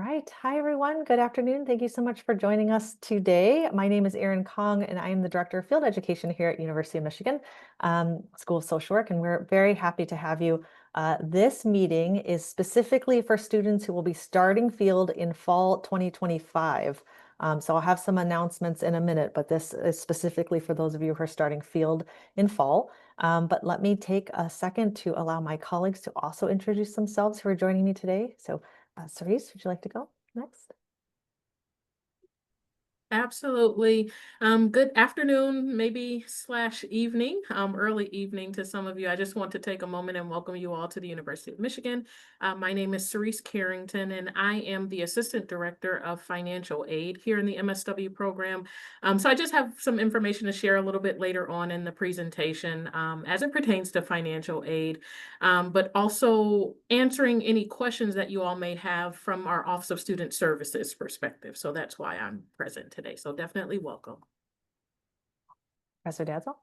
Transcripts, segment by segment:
right. Hi, everyone. Good afternoon. Thank you so much for joining us today. My name is Erin Kong, and I am the Director of Field Education here at University of Michigan School of Social Work, and we're very happy to have you. This meeting is specifically for students who will be starting field in fall 2025. So I'll have some announcements in a minute, but this is specifically for those of you who are starting field in fall. But let me take a second to allow my colleagues to also introduce themselves who are joining me today. So Cerise, would you like to go next? Absolutely. Good afternoon, maybe slash evening, early evening to some of you. I just want to take a moment and welcome you all to the University of Michigan. My name is Cerise Carrington, and I am the Assistant Director of Financial Aid here in the MSW program. So I just have some information to share a little bit later on in the presentation as it pertains to financial aid, but also answering any questions that you all may have from our Office of Student Services perspective. So that's why I'm present today. So definitely welcome. Professor Dadswell?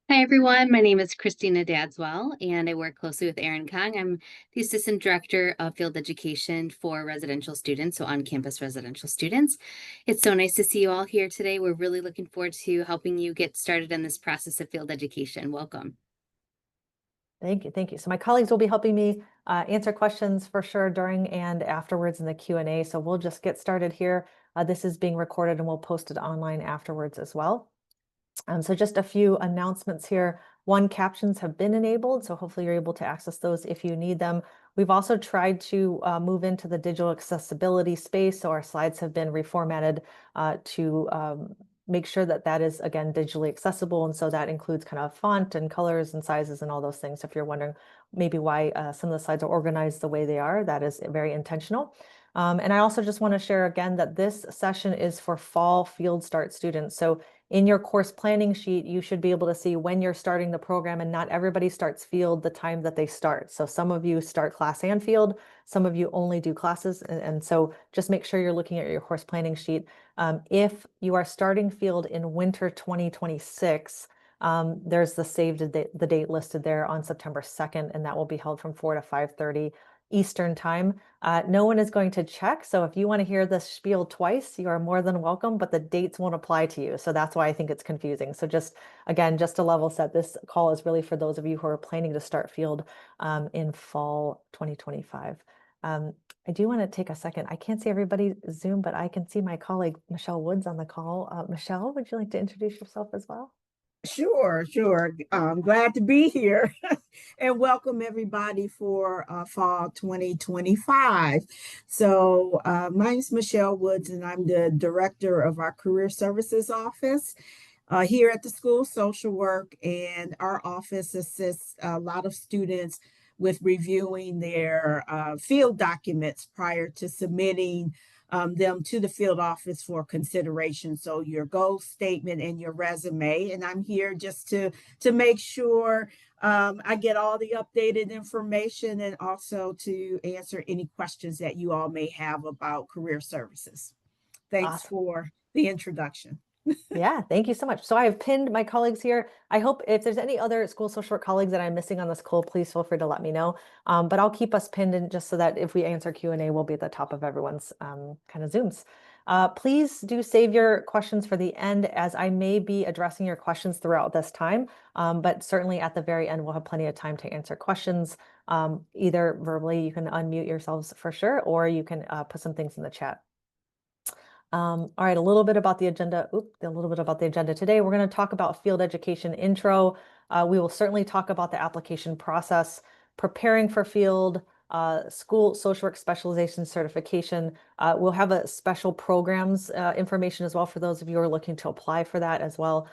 Hi, everyone. My name is Christina Dadswell, and I work closely with Erin Kong. I'm the Assistant Director of Field Education for residential students, so on-campus residential students. It's so nice to see you all here today. We're really looking forward to helping you get started in this process of field education. Welcome. Thank you. Thank you. So my colleagues will be helping me answer questions for sure during and afterwards in the Q&A. So we'll just get started here. This is being recorded and we'll post it online afterwards as well. So just a few announcements here. One, captions have been enabled, so hopefully you're able to access those if you need them. We've also tried to move into the digital accessibility space, so our slides have been reformatted to make sure that that is, again, digitally accessible. And so that includes kind of font and colors and sizes and all those things. So if you're wondering maybe why some of the slides are organized the way they are, that is very intentional. And I also just want to share again that this session is for fall field start students. So in your course planning sheet, you should be able to see when you're starting the program, and not everybody starts field the time that they start. So some of you start class and field, some of you only do classes. And so just make sure you're looking at your course planning sheet. If you are starting field in winter 2026, there's the the date listed there on September 2nd, and that will be held from 4 to 5:30 Eastern time. No one is going to check. So if you want to hear this spiel twice, you are more than welcome, but the dates won't apply to you. So that's why I think it's confusing. So just, again, just to level set, this call is really for those of you who are planning to start field in fall 2025. I do want to take a second. I can't see everybody's Zoom, but I can see my colleague, Michelle Woods, on the call. Michelle, would you like to introduce yourself as well? Sure, sure. I'm glad to be here and welcome everybody for fall 2025. My name is Michelle Woods, and I'm the director of our Career Services Office here at the School of Social Work. And our office assists a lot of students with reviewing their field documents prior to submitting them to the field office for consideration. So your goal statement and your resume, and I'm here just to make sure I get all the updated information and also to answer any questions that you all may have about career services. Thanks Awesome. for the introduction. Yeah, thank you so much. So I have pinned my colleagues here. I hope if there's any other school social work colleagues that I'm missing on this call, please feel free to let me know. But I'll keep us pinned in just so that if we answer Q&A, we'll be at the top of everyone's kind of Zooms. Please do save your questions for the end, as I may be addressing your questions throughout this time. But certainly at the very end, we'll have plenty of time to answer questions. Either verbally, you can unmute yourselves for sure, or you can put some things in the chat. All right, a little bit about the agenda. A little bit about the agenda today. We're going to talk about field education intro. We will certainly talk about the application process, preparing for field, school social work specialization certification. We'll have a special programs information as well for those of you who are looking to apply for that as well.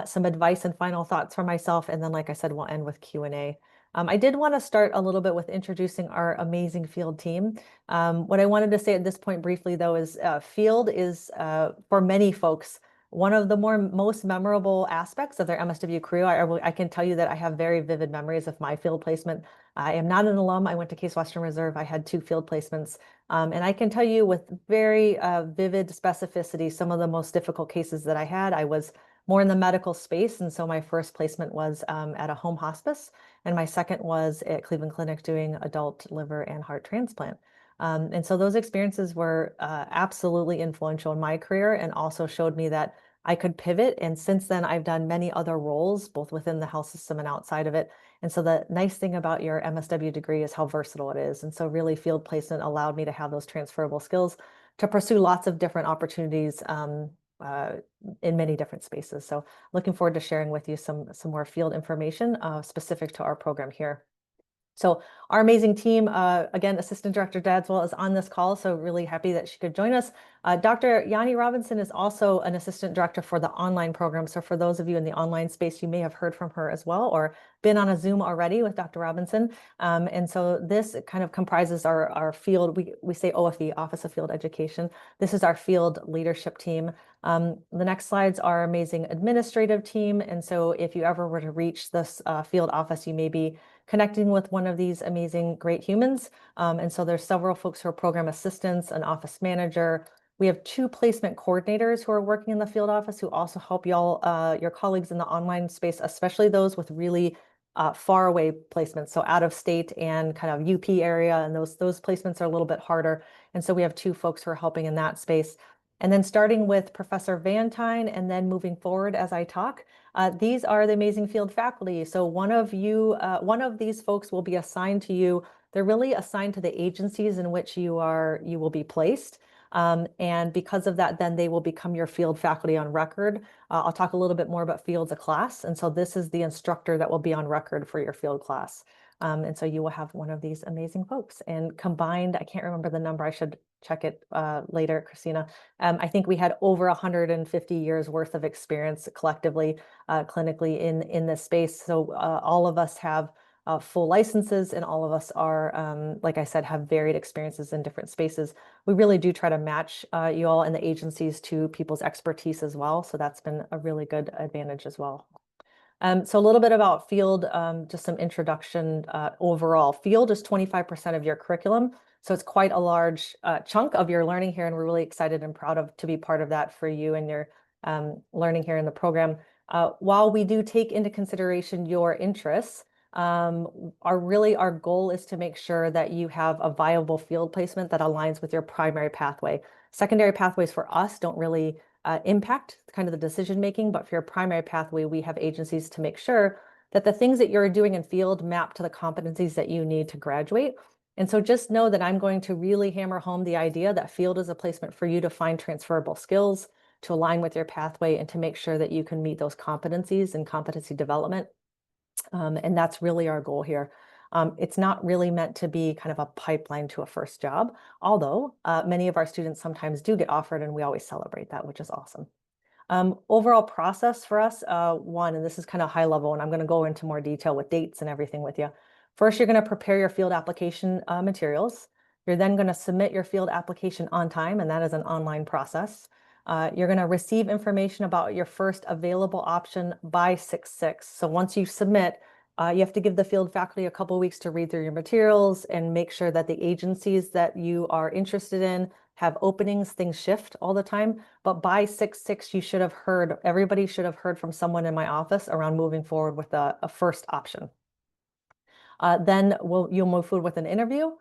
Some advice and final thoughts from myself, and then, like I said, we'll end with Q&A. I did want to start a little bit with introducing our amazing field team. What I wanted to say at this point briefly, though, is field is, for many folks, one of the most memorable aspects of their MSW career. I can tell you that I have very vivid memories of my field placement. I am not an alum. I went to Case Western Reserve. I had 2 field placements. And I can tell you with very vivid specificity some of the most difficult cases that I had. I was more in the medical space. And so my first placement was at a home hospice. And my second was at Cleveland Clinic doing adult liver and heart transplant. And so those experiences were absolutely influential in my career and also showed me that I could pivot. And since then, I've done many other roles, both within the health system and outside of it. And so the nice thing about your MSW degree is how versatile it is. And so really field placement allowed me to have those transferable skills to pursue lots of different opportunities uh, in many different spaces. So looking forward to sharing with you some more field information specific to our program here. So our amazing team, again, Assistant Director Dadswell is on this call, so really happy that she could join us. Dr. Yanni Robinson is also an Assistant Director for the online program. So for those of you in the online space, you may have heard from her as well or been on a Zoom already with Dr. Robinson. And so this kind of comprises our field, we say OFE, Office of Field Education. This is our field leadership team. The next slides are amazing administrative team. And so if you ever were to reach this field office, you may be connecting with one of these amazing, great humans. And so there's several folks who are program assistants, an office manager. We have 2 placement coordinators who are working in the field office who also help y'all, your colleagues in the online space, especially those with really far away placements. So out of state and kind of UP area, and those placements are a little bit harder. And so we have 2 folks who are helping in that space. And then starting with Professor Vantine and then moving forward as I talk, these are the amazing field faculty. So one of these folks will be assigned to you. They're really assigned to the agencies in which you will be placed. And because of that, then they will become your field faculty on record. I'll talk a little bit more about field as a class. And so this is the instructor that will be on record for your field class. And so you will have one of these amazing folks. And combined, I can't remember the number, I should check it later, Christina. I think we had over 150 years worth of experience collectively, clinically in this space. So all of us have full licenses and all of us are, like I said, have varied experiences in different spaces. We really do try to match you all and the agencies to people's expertise as well. So that's been a really good advantage as well. So a little bit about field, just some introduction overall. Field is 25% of your curriculum. So it's quite a large chunk of your learning here, and we're really excited and proud to be part of that for you and your learning here in the program. While we do take into consideration your interests, our goal is to make sure that you have a viable field placement that aligns with your primary pathway. Secondary pathways for us don't really impact kind of the decision making, but for your primary pathway, we have agencies to make sure that the things that you're doing in field map to the competencies that you need to graduate. And so just know that I'm going to really hammer home the idea that field is a placement for you to find transferable skills, to align with your pathway, and to make sure that you can meet those competencies and competency development. And that's really our goal here. It's not really meant to be kind of a pipeline to a first job, although many of our students sometimes do get offered, and we always celebrate that, which is awesome. Overall process for us, and this is kind of high level, and I'm going to go into more detail with dates and everything with you. First, you're going to prepare your field application materials. You're then going to submit your field application on time, and that is an online process. You're going to receive information about your first available option by 6/6. So once you submit, you have to give the field faculty a couple of weeks to read through your materials and make sure that the agencies that you are interested in have openings. Things shift all the time, but by 6/6, everybody should have heard from someone in my office around moving forward with a first option. Then you'll move forward with an interview.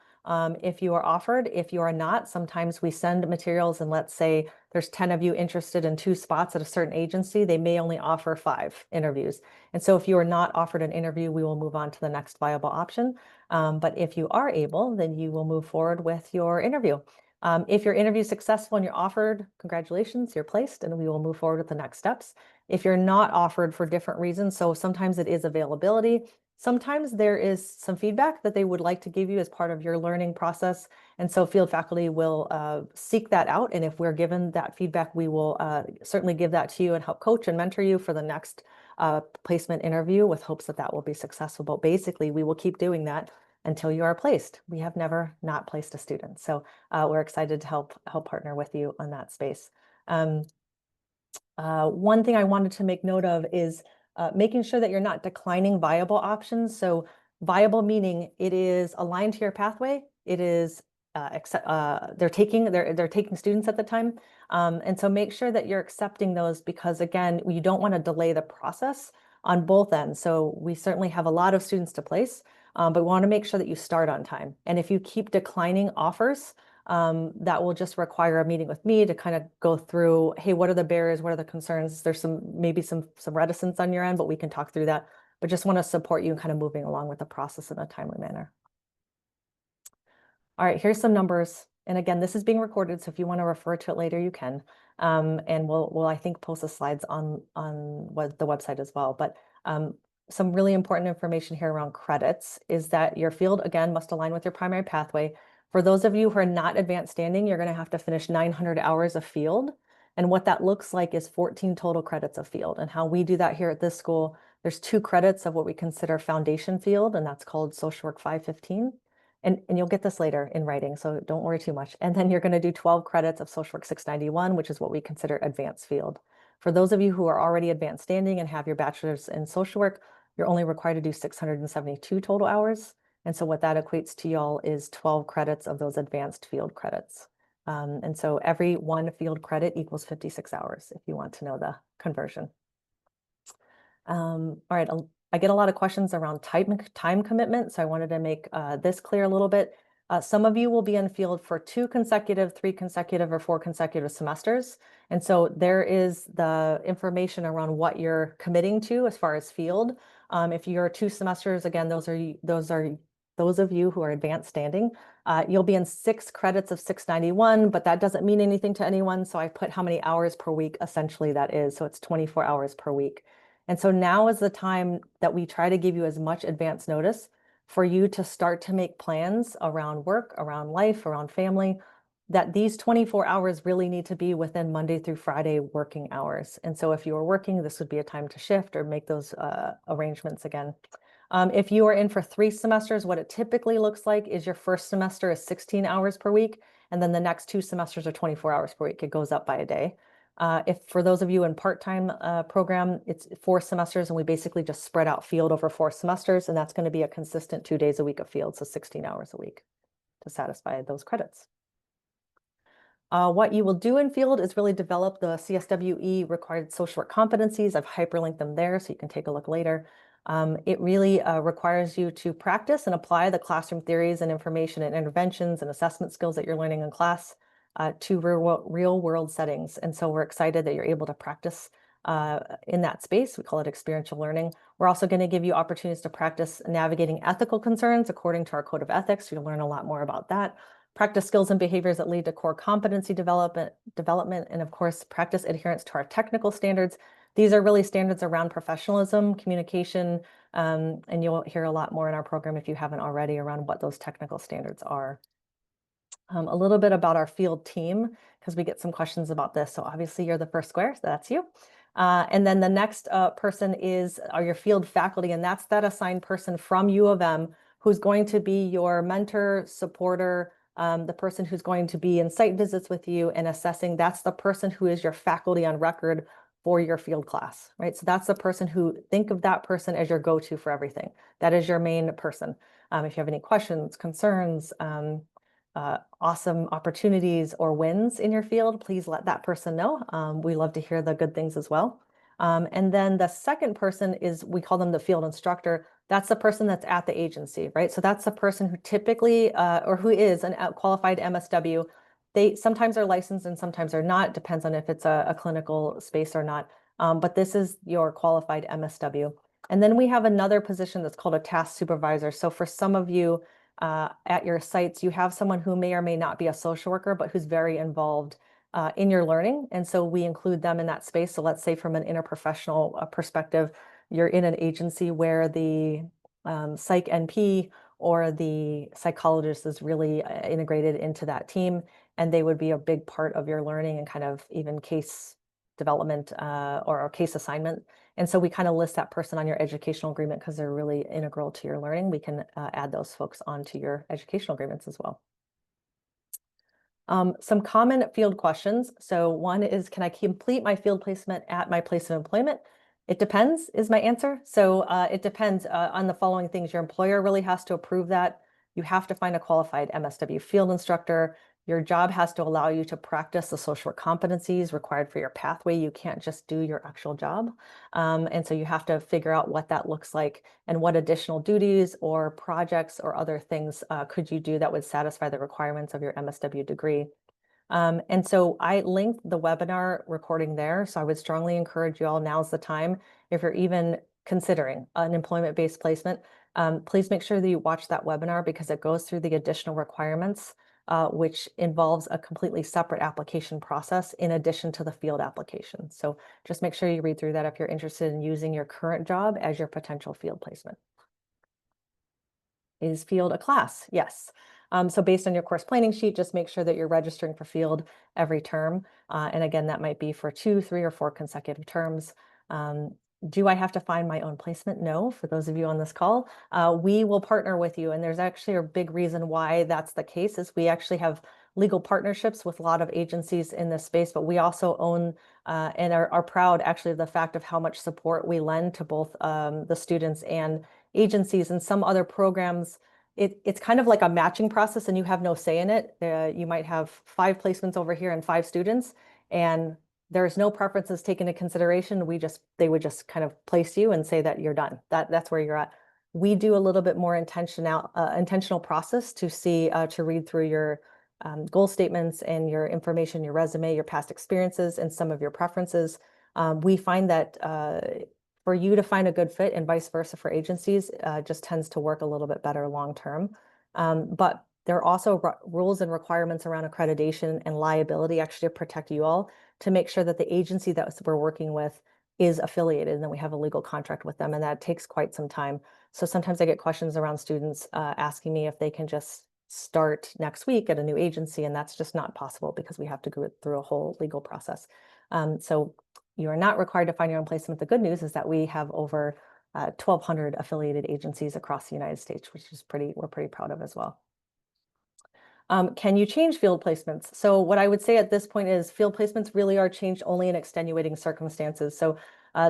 If you are offered. If you are not, sometimes we send materials, and let's say there's 10 of you interested in 2 spots at a certain agency, they may only offer 5 interviews. And so if you are not offered an interview, we will move on to the next viable option. But if you are able, then you will move forward with your interview. If your interview is successful and you're offered, congratulations, you're placed, and we will move forward with the next steps. If you're not offered for different reasons, so sometimes it is availability, sometimes there is some feedback that they would like to give you as part of your learning process. And so field faculty will seek that out. And if we're given that feedback, we will certainly give that to you and help coach and mentor you for the next placement interview with hopes that that will be successful. But basically, we will keep doing that until you are placed. We have never not placed a student. So we're excited to help partner with you on that space. One thing I wanted to make note of is making sure that you're not declining viable options. So viable meaning it is aligned to your pathway. It is they're taking students at the time. And so make sure that you're accepting those, because again, you don't want to delay the process on both ends. So we certainly have a lot of students to place, but we want to make sure that you start on time. And if you keep declining offers, that will just require a meeting with me to kind of go through, hey, what are the barriers? What are the concerns? There's maybe some reticence on your end, but we can talk through that. But just want to support you in kind of moving along with the process in a timely manner. All right, here's some numbers. And again, this is being recorded, so if you want to refer to it later, you can. And we'll I think post the slides on the website as well. But some really important information here around credits is that your field, again, must align with your primary pathway. For those of you who are not advanced standing, you're going to have to finish 900 hours of field. And what that looks like is 14 total credits of field. And how we do that here at this school, there's 2 credits of what we consider foundation field, and that's called Social Work 515. And you'll get this later in writing, so don't worry too much. And then you're going to do 12 credits of Social Work 691, which is what we consider advanced field. For those of you who are already advanced standing and have your bachelor's in social work, you're only required to do 672 total hours. And so what that equates to y'all is 12 credits of those advanced field credits. And so every 1 field credit equals 56 hours, if you want to know the conversion. All right, I get a lot of questions around time commitment, so I wanted to make this clear a little bit. Some of you will be in field for 2 consecutive, 3 consecutive, or 4 consecutive semesters. And so there is the information around what you're committing to as far as field. If you're 2 semesters, again, those are those of you who are advanced standing. You'll be in 6 credits of 691, but that doesn't mean anything to anyone. So I put how many hours per week essentially that is. So it's 24 hours per week. And so now is the time that we try to give you as much advance notice for you to start to make plans around work, around life, around family, that these 24 hours really need to be within Monday through Friday working hours. And so if you are working, this would be a time to shift or make those arrangements again. If you are in for 3 semesters, what it typically looks like is your first semester is 16 hours per week, and then the next 2 semesters are 24 hours per week. It goes up by a day. If for those of you in part-time program, it's 4 semesters, and we basically just spread out field over 4 semesters, and that's going to be a consistent 2 days a week of field, so 16 hours a week to satisfy those credits. What you will do in field is really develop the CSWE required social work competencies. I've hyperlinked them there, so you can take a look later. It really requires you to practice and apply the classroom theories and information and interventions and assessment skills that you're learning in class to real world settings. And so we're excited that you're able to practice in that space. We call it experiential learning. We're also going to give you opportunities to practice navigating ethical concerns according to our code of ethics. You'll learn a lot more about that. Practice skills and behaviors that lead to core competency development, and of course, practice adherence to our technical standards. These are really standards around professionalism, communication, and you'll hear a lot more in our program if you haven't already around what those technical standards are. A little bit about our field team, because we get some questions about this. So obviously you're the first square, so that's you. And then the next person are your field faculty, and that's that assigned person from U of M who's going to be your mentor, supporter, the person who's going to be in site visits with you and assessing. That's the person who is your faculty on record for your field class, right? So that's the person who, think of that person as your go-to for everything. That is your main person. If you have any questions, concerns, awesome opportunities or wins in your field, please let that person know. We love to hear the good things as well. And then the second person is, we call them the field instructor. That's the person that's at the agency, right? So that's the person who typically, or who is a qualified MSW. They sometimes are licensed and sometimes are not, depends on if it's a clinical space or not. But this is your qualified MSW. And then we have another position that's called a task supervisor. So for some of you at your sites, you have someone who may or may not be a social worker, but who's very involved in your learning. And so we include them in that space. So let's say from an interprofessional perspective, you're in an agency where the psych NP or the psychologist is really integrated into that team, and they would be a big part of your learning and kind of even case development or case assignment. And so we kind of list that person on your educational agreement because they're really integral to your learning. We can add those folks onto your educational agreements as well. Some common field questions. So one is, can I complete my field placement at my place of employment? It depends is my answer. So it depends on the following things. Your employer really has to approve that. You have to find a qualified MSW field instructor. Your job has to allow you to practice the social competencies required for your pathway. You can't just do your actual job. And so you have to figure out what that looks like and what additional duties or projects or other things could you do that would satisfy the requirements of your MSW degree. And so I linked the webinar recording there. So I would strongly encourage you all, now's the time. If you're even considering an employment-based placement, please make sure that you watch that webinar because it goes through the additional requirements, which involves a completely separate application process in addition to the field application. So just make sure you read through that if you're interested in using your current job as your potential field placement. Is field a class? Yes. So based on your course planning sheet, just make sure that you're registering for field every term. And again, that might be for 2, 3, or 4 consecutive terms. Do I have to find my own placement? No, for those of you on this call, we will partner with you. And there's actually a big reason why that's the case is we actually have legal partnerships with a lot of agencies in this space, but we also own and are proud actually of the fact of how much support we lend to both the students and agencies and some other programs. It's kind of like a matching process and you have no say in it. You might have 5 placements over here and 5 students, and there's no preferences taken into consideration. They would just kind of place you and say that you're done. That's where you're at. We do a little bit more intentional process to see to read through your goal statements and your information, your resume, your past experiences, and some of your preferences. We find that for you to find a good fit and vice versa for agencies just tends to work a little bit better long term. But there are also rules and requirements around accreditation and liability actually to protect you all to make sure that the agency that we're working with is affiliated and then we have a legal contract with them, and that takes quite some time. So sometimes I get questions around students asking me if they can just start next week at a new agency, and that's just not possible because we have to go through a whole legal process. So you are not required to find your own placement. The good news is that we have over 1,200 affiliated agencies across the United States, which is we're pretty proud of as well. Can you change field placements? So what I would say at this point is field placements really are changed only in extenuating circumstances. So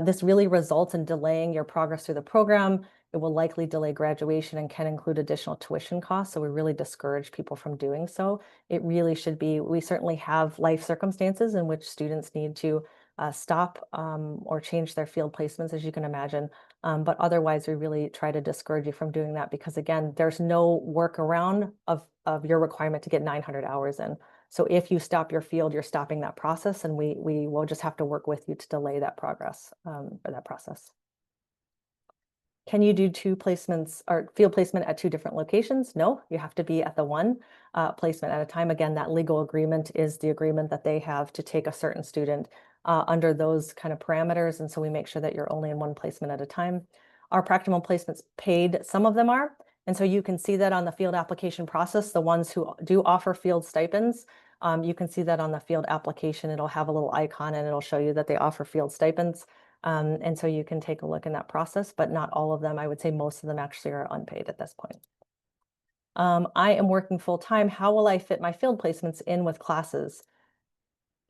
this really results in delaying your progress through the program. It will likely delay graduation and can include additional tuition costs. So we really discourage people from doing so. It really should be, we certainly have life circumstances in which students need to stop or change their field placements, as you can imagine. But otherwise, we really try to discourage you from doing that because, again, there's no workaround of your requirement to get 900 hours in. So if you stop your field, you're stopping that process, and we will just have to work with you to delay that progress or that process. Can you do 2 placements or field placement at 2 different locations? No, you have to be at the one placement at a time. Again, that legal agreement is the agreement that they have to take a certain student under those kind of parameters. And so we make sure that you're only in one placement at a time. Our practical placements paid, some of them are. And so you can see that on the field application process, the ones who do offer field stipends, you can see that on the field application. It'll have a little icon and it'll show you that they offer field stipends. And so you can take a look in that process, but not all of them. I would say most of them actually are unpaid at this point. I am working full time. How will I fit my field placements in with classes?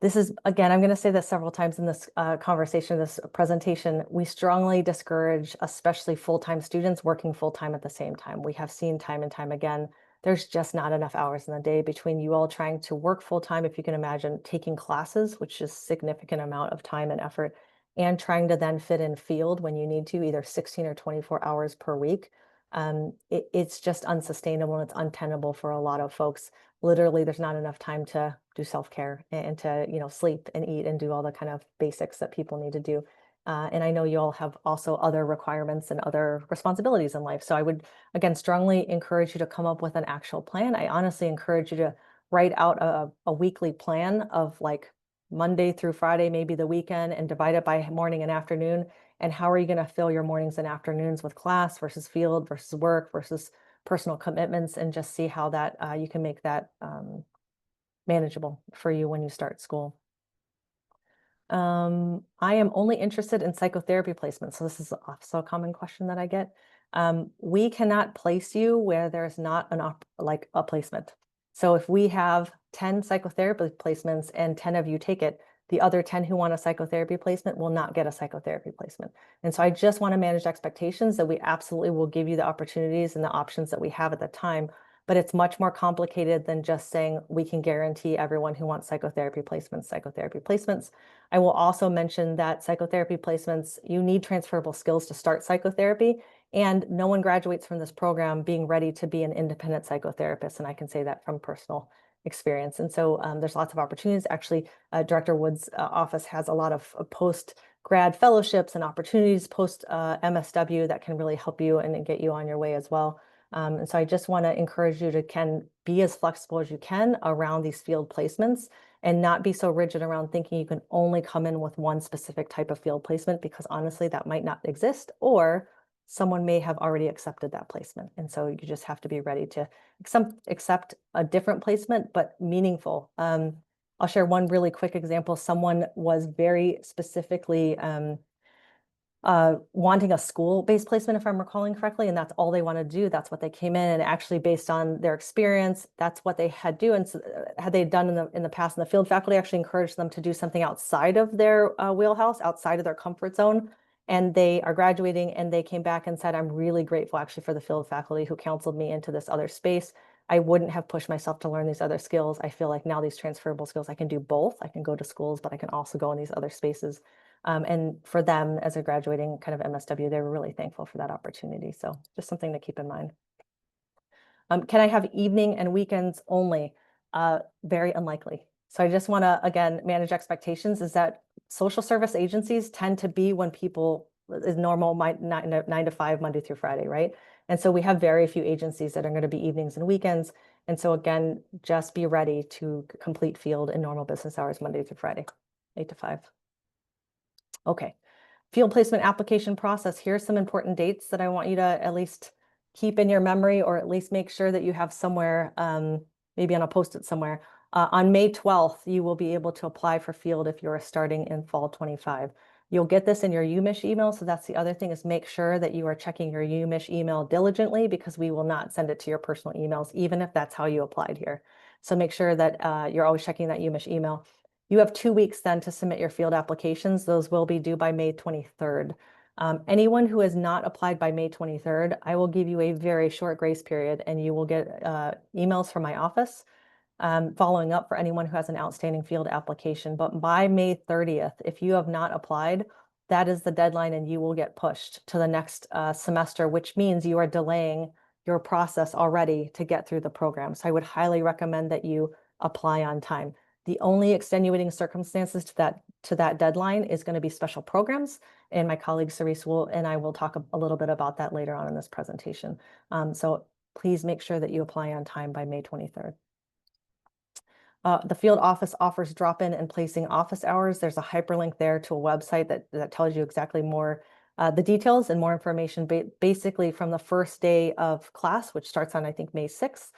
This is, again, I'm going to say this several times in this conversation, this presentation. We strongly discourage, especially full-time students, working full-time at the same time. We have seen time and time again, there's just not enough hours in the day between you all trying to work full-time, if you can imagine, taking classes, which is significant amount of time and effort, and trying to then fit in field when you need to, either 16 or 24 hours per week. It's just unsustainable and it's untenable for a lot of folks. Literally, there's not enough time to do self-care and to, sleep and eat and do all the kind of basics that people need to do. And I know you all have also other requirements and other responsibilities in life. So I would, again, strongly encourage you to come up with an actual plan. I honestly encourage you to write out a weekly plan of like Monday through Friday, maybe the weekend, and divide it by morning and afternoon. And how are you going to fill your mornings and afternoons with class versus field versus work versus personal commitments, and just see how that you can make that manageable for you when you start school. I am only interested in psychotherapy placement. So this is also a common question that I get. We cannot place you where there's not a placement. So if we have 10 psychotherapy placements and 10 of you take it, the other 10 who want a psychotherapy placement will not get a psychotherapy placement. And so I just want to manage expectations that we absolutely will give you the opportunities and the options that we have at the time. but it's much more complicated than just saying we can guarantee everyone who wants psychotherapy placements. I will also mention that psychotherapy placements, you need transferable skills to start psychotherapy, and no one graduates from this program being ready to be an independent psychotherapist. And I can say that from personal experience. And so there's lots of opportunities. Actually, Director Wood's office has a lot of post-grad fellowships and opportunities post MSW that can really help you and get you on your way as well. And so I just want to encourage you to be as flexible as you can around these field placements and not be so rigid around thinking you can only come in with one specific type of field placement, because honestly, that might not exist, or someone may have already accepted that placement. And so you just have to be ready to accept a different placement, but meaningful. I'll share one really quick example. Someone was very specifically wanting a school-based placement, if I'm recalling correctly, and that's all they want to do. That's what they came in, and actually based on their experience, that's what they had do. And so, had they done in the past, and the field faculty actually encouraged them to do something outside of their wheelhouse, outside of their comfort zone. And they are graduating, and they came back and said, I'm really grateful actually for the field faculty who counseled me into this other space. I wouldn't have pushed myself to learn these other skills. I feel like now these transferable skills, I can do both. I can go to schools, but I can also go in these other spaces. And for them, as a graduating kind of MSW, they were really thankful for that opportunity. So just something to keep in mind. Can I have evening and weekends only? Very unlikely. So I just want to, again, manage expectations, is that social service agencies tend to be when people is normal, 9 to 5, Monday through Friday, right? And so we have very few agencies that are going to be evenings and weekends. And so again, just be ready to complete field in normal business hours, Monday through Friday, 8 to 5. Okay, field placement application process. Here's some important dates that I want you to at least keep in your memory, or at least make sure that you have somewhere, maybe on a post-it somewhere. On May 12th, you will be able to apply for field if you're starting in fall 25. You'll get this in your UMich email. So that's the other thing, is make sure that you are checking your UMich email diligently, because we will not send it to your personal emails, even if that's how you applied here. So make sure that you're always checking that UMich email. You have 2 weeks then to submit your field applications. Those will be due by May 23rd. Anyone who has not applied by May 23rd, I will give you a very short grace period, and you will get emails from my office following up for anyone who has an outstanding field application. But by May 30th, if you have not applied, that is the deadline, and you will get pushed to the next semester, which means you are delaying your process already to get through the program. So I would highly recommend that you apply on time. The only extenuating circumstances to that deadline is going to be special programs, and my colleague Cerise and I will talk a little bit about that later on in this presentation. So please make sure that you apply on time by May 23rd. The field office offers drop-in and placing office hours. There's a hyperlink there to a website that tells you exactly more the details and more information. Basically, from the first day of class, which starts on, I think, May 6th,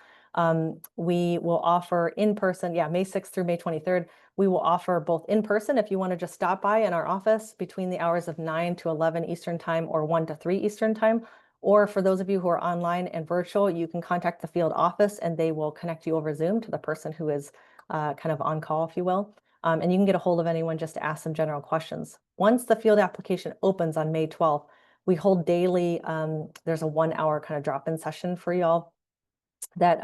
we will offer in person, May 6th through May 23rd. We will offer both in person if you want to just stop by in our office between the hours of 9 to 11 Eastern time or 1 to 3 Eastern time. Or for those of you who are online and virtual, you can contact the field office, and they will connect you over Zoom to the person who is kind of on call, if you will. And you can get a hold of anyone just to ask some general questions. Once the field application opens on May 12th, we hold daily, there's a 1-hour kind of drop-in session for y'all that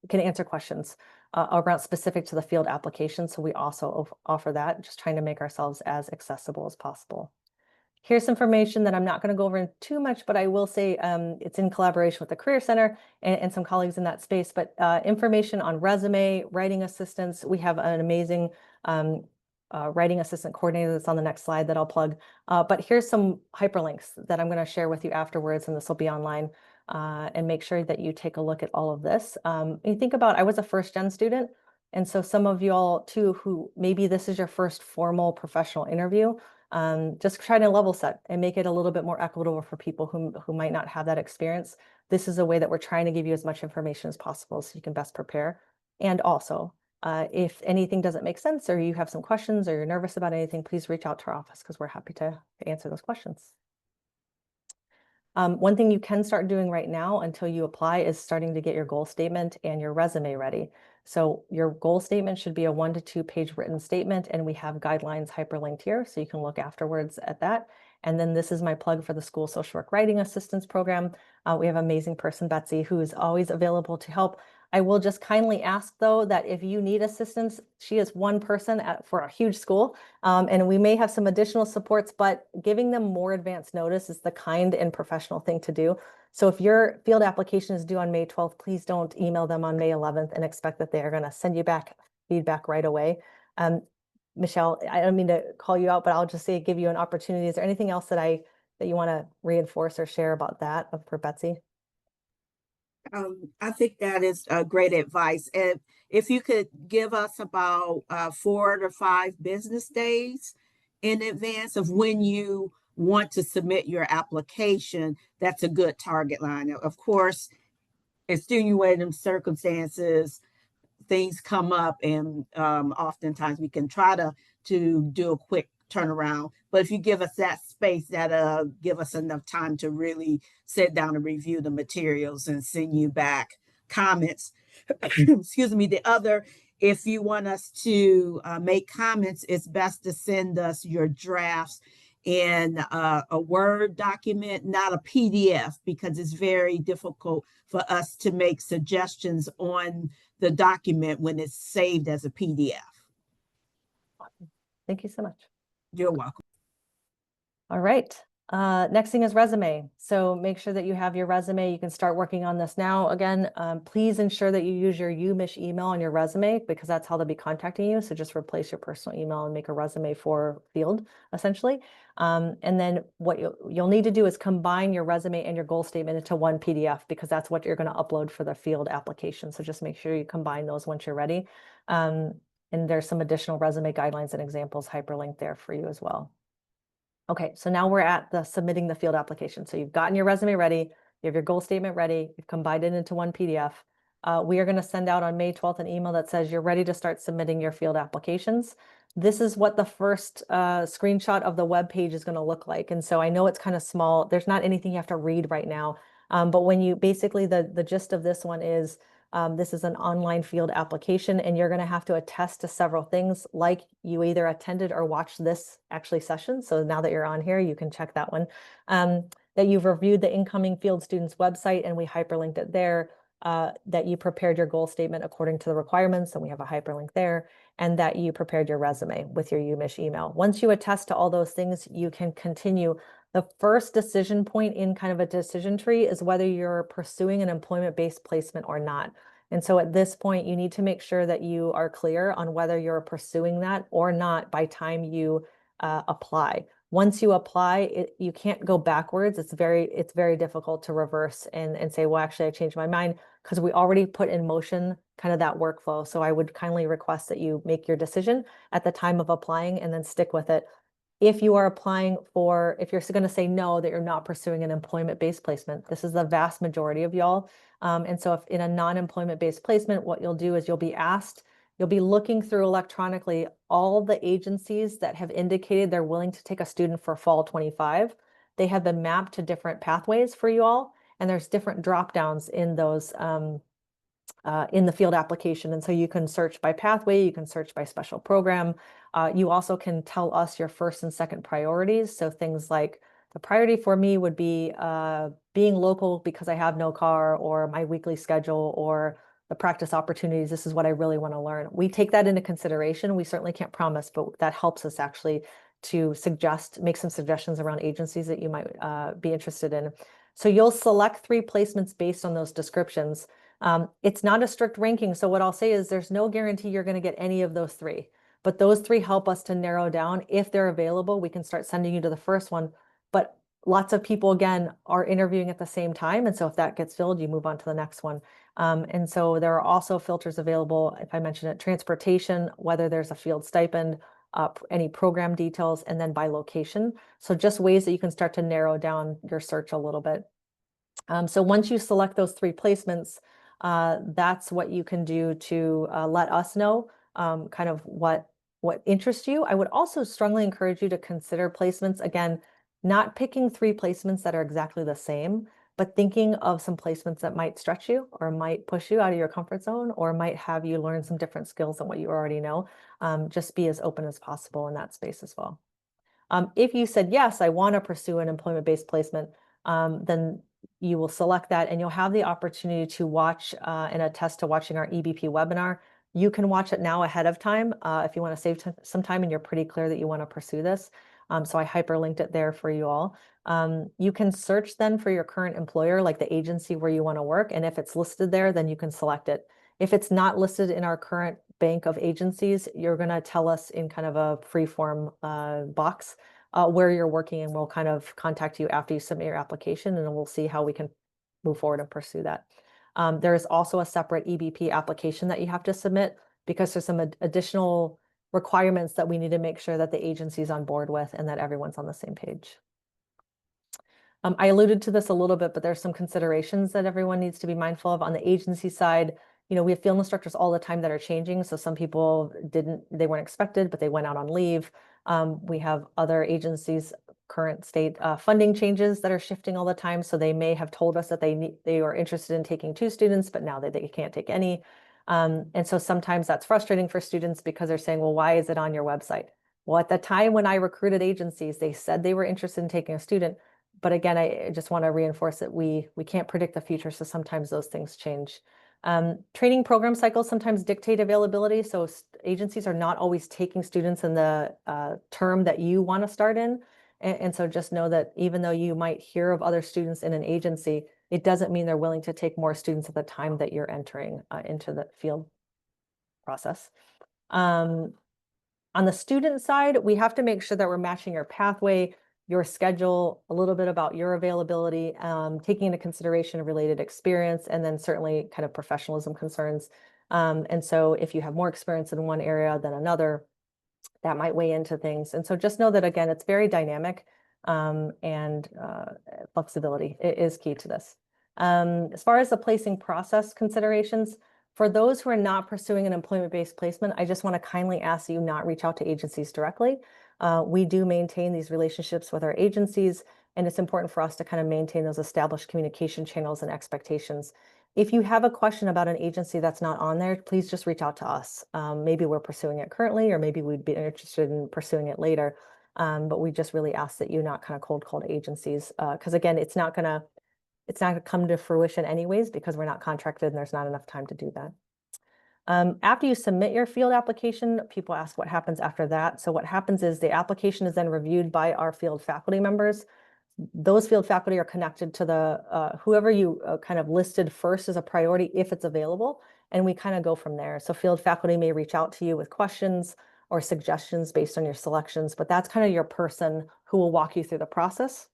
can answer questions around specific to the field application. So we also offer that, just trying to make ourselves as accessible as possible. Here's information that I'm not going to go over in too much, but I will say it's in collaboration with the Career Center and some colleagues in that space. But information on resume, writing assistance. We have an amazing writing assistant coordinator that's on the next slide that I'll plug. But here's some hyperlinks that I'm going to share with you afterwards, and this will be online. And make sure that you take a look at all of this. You think about, I was a first-gen student, and so some of you all too, who maybe this is your first formal professional interview, just try to level set and make it a little bit more equitable for people who might not have that experience. This is a way that we're trying to give you as much information as possible so you can best prepare. And also, if anything doesn't make sense, or you have some questions, or you're nervous about anything, please reach out to our office, because we're happy to answer those questions. One thing you can start doing right now until you apply is starting to get your goal statement and your resume ready. So your goal statement should be a 1 to 2 page written statement, and we have guidelines hyperlinked here, so you can look afterwards at that. And then this is my plug for the school social work writing assistance program. We have an amazing person, Betsy, who is always available to help. I will just kindly ask, though, that if you need assistance, she is one person for a huge school, and we may have some additional supports, but giving them more advance notice is the kind and professional thing to do. So if your field application is due on May 12th, please don't email them on May 11th and expect that they are going to send you back feedback right away. Michelle, I don't mean to call you out, but I'll just say, give you an opportunity. Is there anything else that you want to reinforce or share about that for Betsy? I think that is great advice. And if you could give us about 4 to 5 business days in advance of when you want to submit your application, that's a good target line. Of course, extenuating circumstances, things come up, and oftentimes we can try to do a quick turnaround. But if you give us that space, that give us enough time to really sit down and review the materials and send you back comments. Excuse me. The other, if you want us to make comments, it's best to send us your drafts in a Word document, not a PDF, because it's very difficult for us to make suggestions on the document when it's saved as a PDF. Thank you so much. You're welcome. All right. Next thing is resume. So make sure that you have your resume. You can start working on this now. Again, please ensure that you use your UMich email on your resume, because that's how they'll be contacting you. So just replace your personal email and make a resume for field, essentially. And then what you'll need to do is combine your resume and your goal statement into one PDF, because that's what you're going to upload for the field application. So just make sure you combine those once you're ready. And there's some additional resume guidelines and examples hyperlinked there for you as well. Okay, so now we're at the submitting the field application. So you've gotten your resume ready, you have your goal statement ready, you've combined it into one PDF. We are going to send out on May 12th an email that says you're ready to start submitting your field applications. This is what the first screenshot of the web page is going to look like. And so I know it's kind of small. There's not anything you have to read right now. But when you basically, the gist of this one is, this is an online field application, and you're going to have to attest to several things, like you either attended or watched this session. So now that you're on here, you can check that one. That you've reviewed the incoming field students website, and we hyperlinked it there. That you prepared your goal statement according to the requirements, and we have a hyperlink there, and that you prepared your resume with your UMich email. Once you attest to all those things, you can continue. The first decision point in kind of a decision tree is whether you're pursuing an employment-based placement or not. And so at this point, you need to make sure that you are clear on whether you're pursuing that or not by time you apply. Once you apply, you can't go backwards. It's very difficult to reverse and say, well, actually, I changed my mind, because we already put in motion kind of that workflow. So I would kindly request that you make your decision at the time of applying and then stick with it. If you are applying for, if you're going to say no, that you're not pursuing an employment-based placement, this is the vast majority of y'all. And so if in a non-employment-based placement, what you'll do is you'll be looking through electronically all the agencies that have indicated they're willing to take a student for fall 25. They have been mapped to different pathways for you all, and there's different drop downs in those in the field application. And so you can search by pathway, you can search by special program. You also can tell us your first and second priorities. So things like, the priority for me would be being local because I have no car, or my weekly schedule, or the practice opportunities. This is what I really want to learn. We take that into consideration. We certainly can't promise, but that helps us actually to make some suggestions around agencies that you might be interested in. So you'll select 3 placements based on those descriptions. It's not a strict ranking. So what I'll say is there's no guarantee you're going to get any of those 3, but those 3 help us to narrow down. If they're available, we can start sending you to the first one. But lots of people, again, are interviewing at the same time. And so if that gets filled, you move on to the next one. And so there are also filters available, if I mentioned it, transportation, whether there's a field stipend, any program details, and then by location. So just ways that you can start to narrow down your search a little bit. So once you select those 3 placements, that's what you can do to let us know kind of what interests you. I would also strongly encourage you to consider placements. Again, not picking 3 placements that are exactly the same, but thinking of some placements that might stretch you or might push you out of your comfort zone or might have you learn some different skills than what you already know. Just be as open as possible in that space as well. If you said, yes, I want to pursue an employment-based placement, then you will select that and you'll have the opportunity to watch and attest to watching our EBP webinar. You can watch it now ahead of time if you want to save some time and you're pretty clear that you want to pursue this. So I hyperlinked it there for you all. You can search then for your current employer, like the agency where you want to work. And if it's listed there, then you can select it. If it's not listed in our current bank of agencies, you're going to tell us in kind of a free form box where you're working, and we'll kind of contact you after you submit your application, and then we'll see how we can move forward and pursue that. There is also a separate EBP application that you have to submit because there's some additional requirements that we need to make sure that the agency is on board with and that everyone's on the same page. I alluded to this a little bit, but there's some considerations that everyone needs to be mindful of on the agency side. You know, we have field instructors all the time that are changing. So some people they weren't expected, but they went out on leave. We have other agencies, current state funding changes that are shifting all the time. So they may have told us that they are interested in taking 2 students, but now they can't take any. And so sometimes that's frustrating for students because they're saying, well, why is it on your website? Well, at the time when I recruited agencies, they said they were interested in taking a student. But again, I just want to reinforce that we can't predict the future. So sometimes those things change. Training program cycles sometimes dictate availability. So agencies are not always taking students in the term that you want to start in. And so just know that even though you might hear of other students in an agency, it doesn't mean they're willing to take more students at the time that you're entering into the field process. On the student side, we have to make sure that we're matching your pathway, your schedule, a little bit about your availability, taking into consideration related experience, and then certainly kind of professionalism concerns. And so if you have more experience in one area than another, that might weigh into things. And so just know that, again, it's very dynamic and flexibility is key to this. As far as the placing process considerations, for those who are not pursuing an employment-based placement, I just want to kindly ask you not reach out to agencies directly. We do maintain these relationships with our agencies, and it's important for us to kind of maintain those established communication channels and expectations. If you have a question about an agency that's not on there, please just reach out to us. Maybe we're pursuing it currently, or maybe we'd be interested in pursuing it later. But we just really ask that you not kind of cold call agencies, because again, it's not gonna come to fruition anyways, because we're not contracted and there's not enough time to do that. After you submit your field application, people ask what happens after that. So what happens is the application is then reviewed by our field faculty members. Those field faculty are connected to the whoever you kind of listed first as a priority if it's available, and we kind of go from there. So field faculty may reach out to you with questions or suggestions based on your selections, but that's kind of your person who will walk you through the process.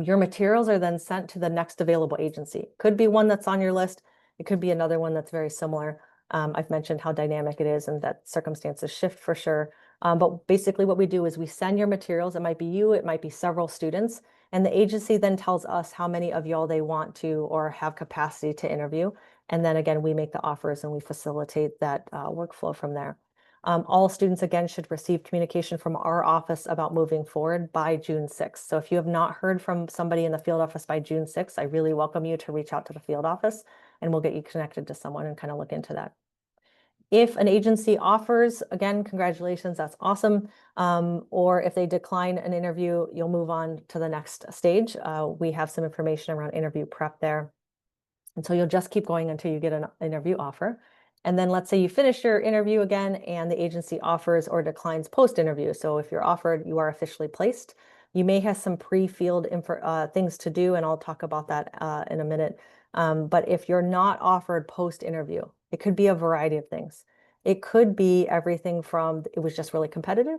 Your materials are then sent to the next available agency. Could be one that's on your list. It could be another one that's very similar. I've mentioned how dynamic it is and that circumstances shift for sure. But basically what we do is we send your materials. It might be you, it might be several students, and the agency then tells us how many of y'all they want to or have capacity to interview. And then again, we make the offers and we facilitate that workflow from there. All students, again, should receive communication from our office about moving forward by June 6th. So if you have not heard from somebody in the field office by June 6th, I really welcome you to reach out to the field office and we'll get you connected to someone and kind of look into that. If an agency offers, again, congratulations, that's awesome. Or if they decline an interview, you'll move on to the next stage. We have some information around interview prep there. And so you'll just keep going until you get an interview offer. And then let's say you finish your interview again and the agency offers or declines post-interview. So if you're offered, you are officially placed. You may have some pre-field things to do, and I'll talk about that in a minute. But if you're not offered post-interview, it could be a variety of things. It could be everything from it was just really competitive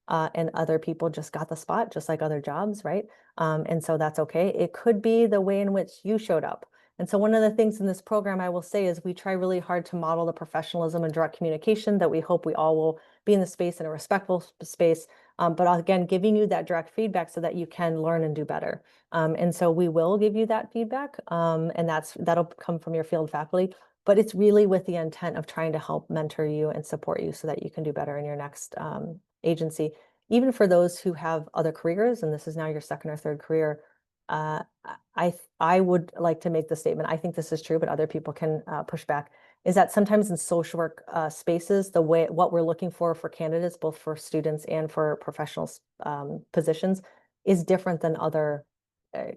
and other people just got the spot, just like other jobs, right? And so that's okay. It could be the way in which you showed up. And so one of the things in this program I will say is we try really hard to model the professionalism and direct communication that we hope we all will be in the space in a respectful space. But again, giving you that direct feedback so that you can learn and do better. And so we will give you that feedback and that'll come from your field faculty. But it's really with the intent of trying to help mentor you and support you so that you can do better in your next agency. Even for those who have other careers, and this is now your second or third career, I would like to make the statement, I think this is true, but other people can push back. is that sometimes in social work spaces, what we're looking for candidates, both for students and for professional positions, is different than other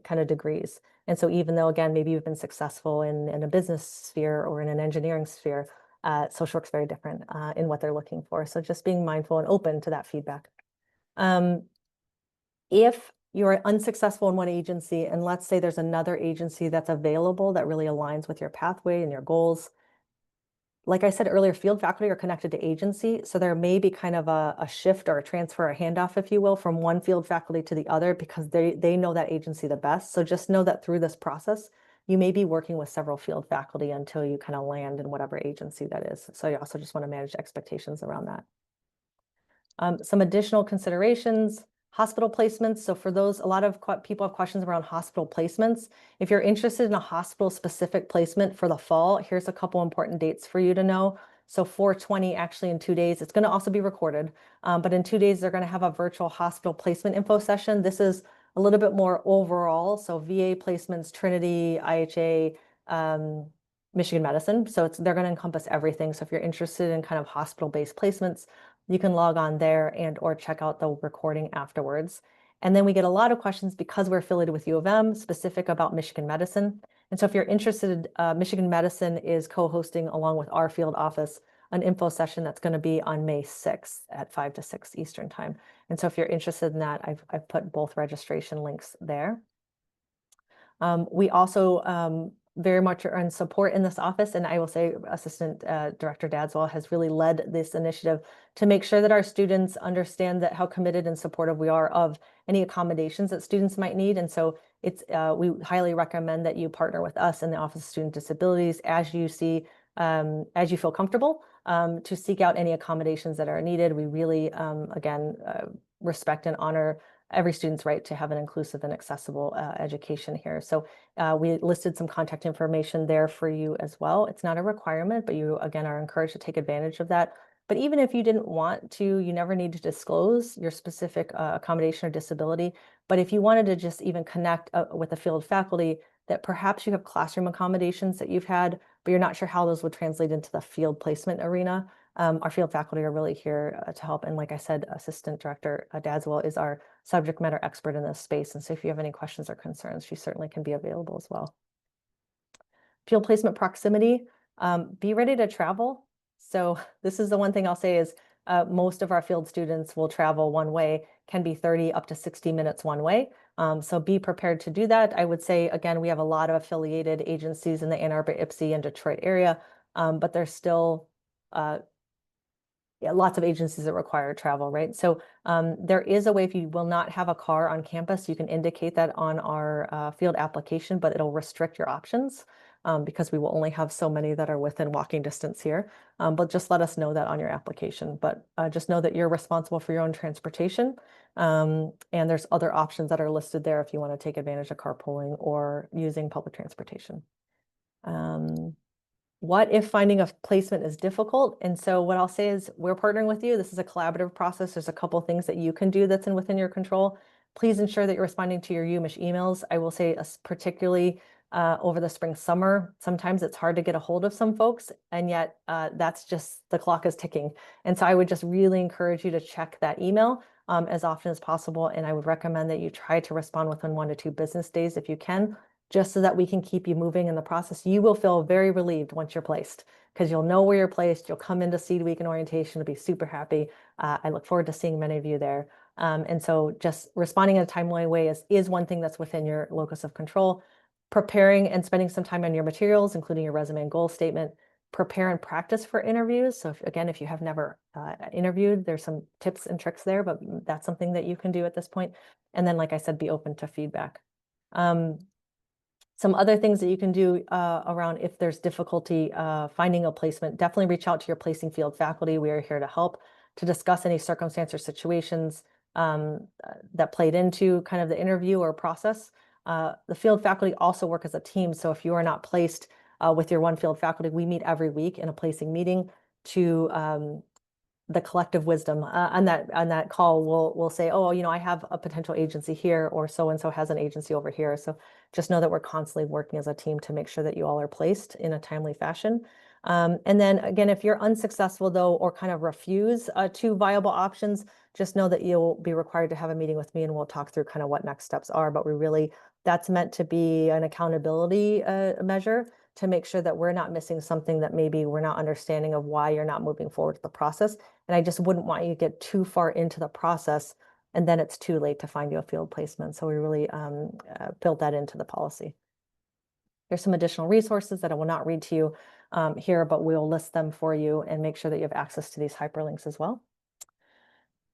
kind of degrees. And so even though, again, maybe you've been successful in a business sphere or in an engineering sphere, social work's very different in what they're looking for. So just being mindful and open to that feedback. If you're unsuccessful in one agency, and let's say there's another agency that's available that really aligns with your pathway and your goals, like I said earlier, field faculty are connected to agency, so there may be kind of a shift or a transfer, a handoff, if you will, from one field faculty to the other because they know that agency the best. So just know that through this process, you may be working with several field faculty until you kind of land in whatever agency that is. So you also just want to manage expectations around that. Some additional considerations, hospital placements. So for those, a lot of people have questions around hospital placements. If you're interested in a hospital specific placement for the fall, here's a couple important dates for you to know. So 4/20, actually in 2 days, it's going to also be recorded, but in 2 days, they're going to have a virtual hospital placement info session. This is a little bit more overall. So VA placements, Trinity, IHA, Michigan Medicine. So they're going to encompass everything. So if you're interested in kind of hospital-based placements, you can log on there and or check out the recording afterwards. And then we get a lot of questions because we're affiliated with U of M, specific about Michigan Medicine. And so if you're interested, Michigan Medicine is co-hosting along with our field office an info session that's going to be on May 6th at 5 to 6 Eastern time. And so if you're interested in that, I've put both registration links there. We also very much are in support in this office, and I will say Assistant Director Dadswell has really led this initiative to make sure that our students understand that how committed and supportive we are of any accommodations that students might need. And so we highly recommend that you partner with us in the Office of Student Disabilities as you feel comfortable to seek out any accommodations that are needed. We really, again, respect and honor every student's right to have an inclusive and accessible education here. So we listed some contact information there for you as well. It's not a requirement, but you, again, are encouraged to take advantage of that. But even if you didn't want to, you never need to disclose your specific accommodation or disability. But if you wanted to just even connect with the field faculty, that perhaps you have classroom accommodations that you've had, but you're not sure how those would translate into the field placement arena. Our field faculty are really here to help. And like I said, Assistant Director Dadswell is our subject matter expert in this space. And so if you have any questions or concerns, she certainly can be available as well. Field placement proximity, be ready to travel. So this is the one thing I'll say is most of our field students will travel one way, can be 30 up to 60 minutes one way. So be prepared to do that. I would say, again, we have a lot of affiliated agencies in the Ann Arbor, Ypsi, and Detroit area, but there's still lots of agencies that require travel, right? So there is a way, if you will not have a car on campus, you can indicate that on our field application, but it'll restrict your options because we will only have so many that are within walking distance here. But just let us know that on your application. But just know that you're responsible for your own transportation. And there's other options that are listed there if you want to take advantage of carpooling or using public transportation. What if finding a placement is difficult? And so what I'll say is we're partnering with you. This is a collaborative process. There's a couple things that you can do that's within your control. Please ensure that you're responding to your UMich emails. I will say particularly over the spring, summer, sometimes it's hard to get a hold of some folks, and yet that's just the clock is ticking. And so I would just really encourage you to check that email as often as possible. And I would recommend that you try to respond within 1 to 2 business days if you can, just so that we can keep you moving in the process. You will feel very relieved once you're placed because you'll know where you're placed. You'll come into Seed Week and orientation to be super happy. I look forward to seeing many of you there. And so just responding in a timely way is one thing that's within your locus of control. Preparing and spending some time on your materials, including your resume and goal statement. Prepare and practice for interviews. So if you have never interviewed, there's some tips and tricks there, but that's something that you can do at this point. And then, like I said, be open to feedback. Some other things that you can do around if there's difficulty finding a placement, definitely reach out to your placing field faculty. We are here to help to discuss any circumstance or situations that played into kind of the interview or process. The field faculty also work as a team. So if you are not placed with your one field faculty, we meet every week in a placing meeting to the collective wisdom on that call. We'll say, oh, I have a potential agency here, or so and so has an agency over here. So just know that we're constantly working as a team to make sure that you all are placed in a timely fashion. And then again, if you're unsuccessful though, or kind of refuse two viable options, just know that you'll be required to have a meeting with me and we'll talk through kind of what next steps are. But that's meant to be an accountability measure to make sure that we're not missing something that maybe we're not understanding of why you're not moving forward with the process. And I just wouldn't want you to get too far into the process and then it's too late to find you a field placement. So we really built that into the policy. There's some additional resources that I will not read to you here, but we'll list them for you and make sure that you have access to these hyperlinks as well.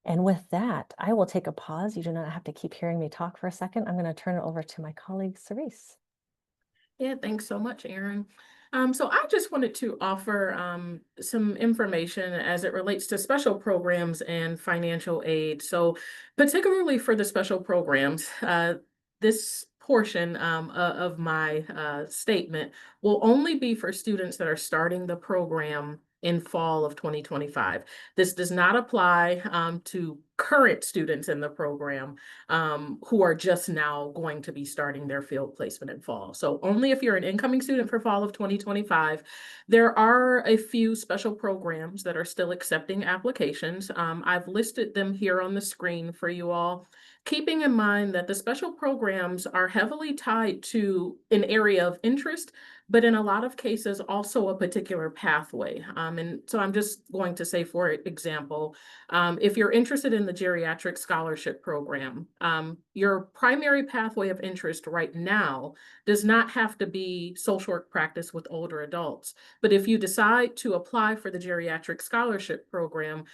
And with that, I will take a pause. You do not have to keep hearing me talk for a second. I'm going to turn it over to my colleague, Cerise. Yeah, thanks so much, Erin. So I just wanted to offer some information as it relates to special programs and financial aid. So particularly for the special programs, this portion of my statement will only be for students that are starting the program in fall of 2025. This does not apply to current students in the program who are just now going to be starting their field placement in fall. So only if you're an incoming student for fall of 2025. There are a few special programs that are still accepting applications. I've listed them here on the screen for you all, keeping in mind that the special programs are heavily tied to an area of interest, but in a lot of cases also a particular pathway. And so I'm just going to say, for example, if you're interested in the geriatric scholarship program, your primary pathway of interest right now does not have to be social work practice with older adults. But if you decide to apply for the geriatric scholarship program,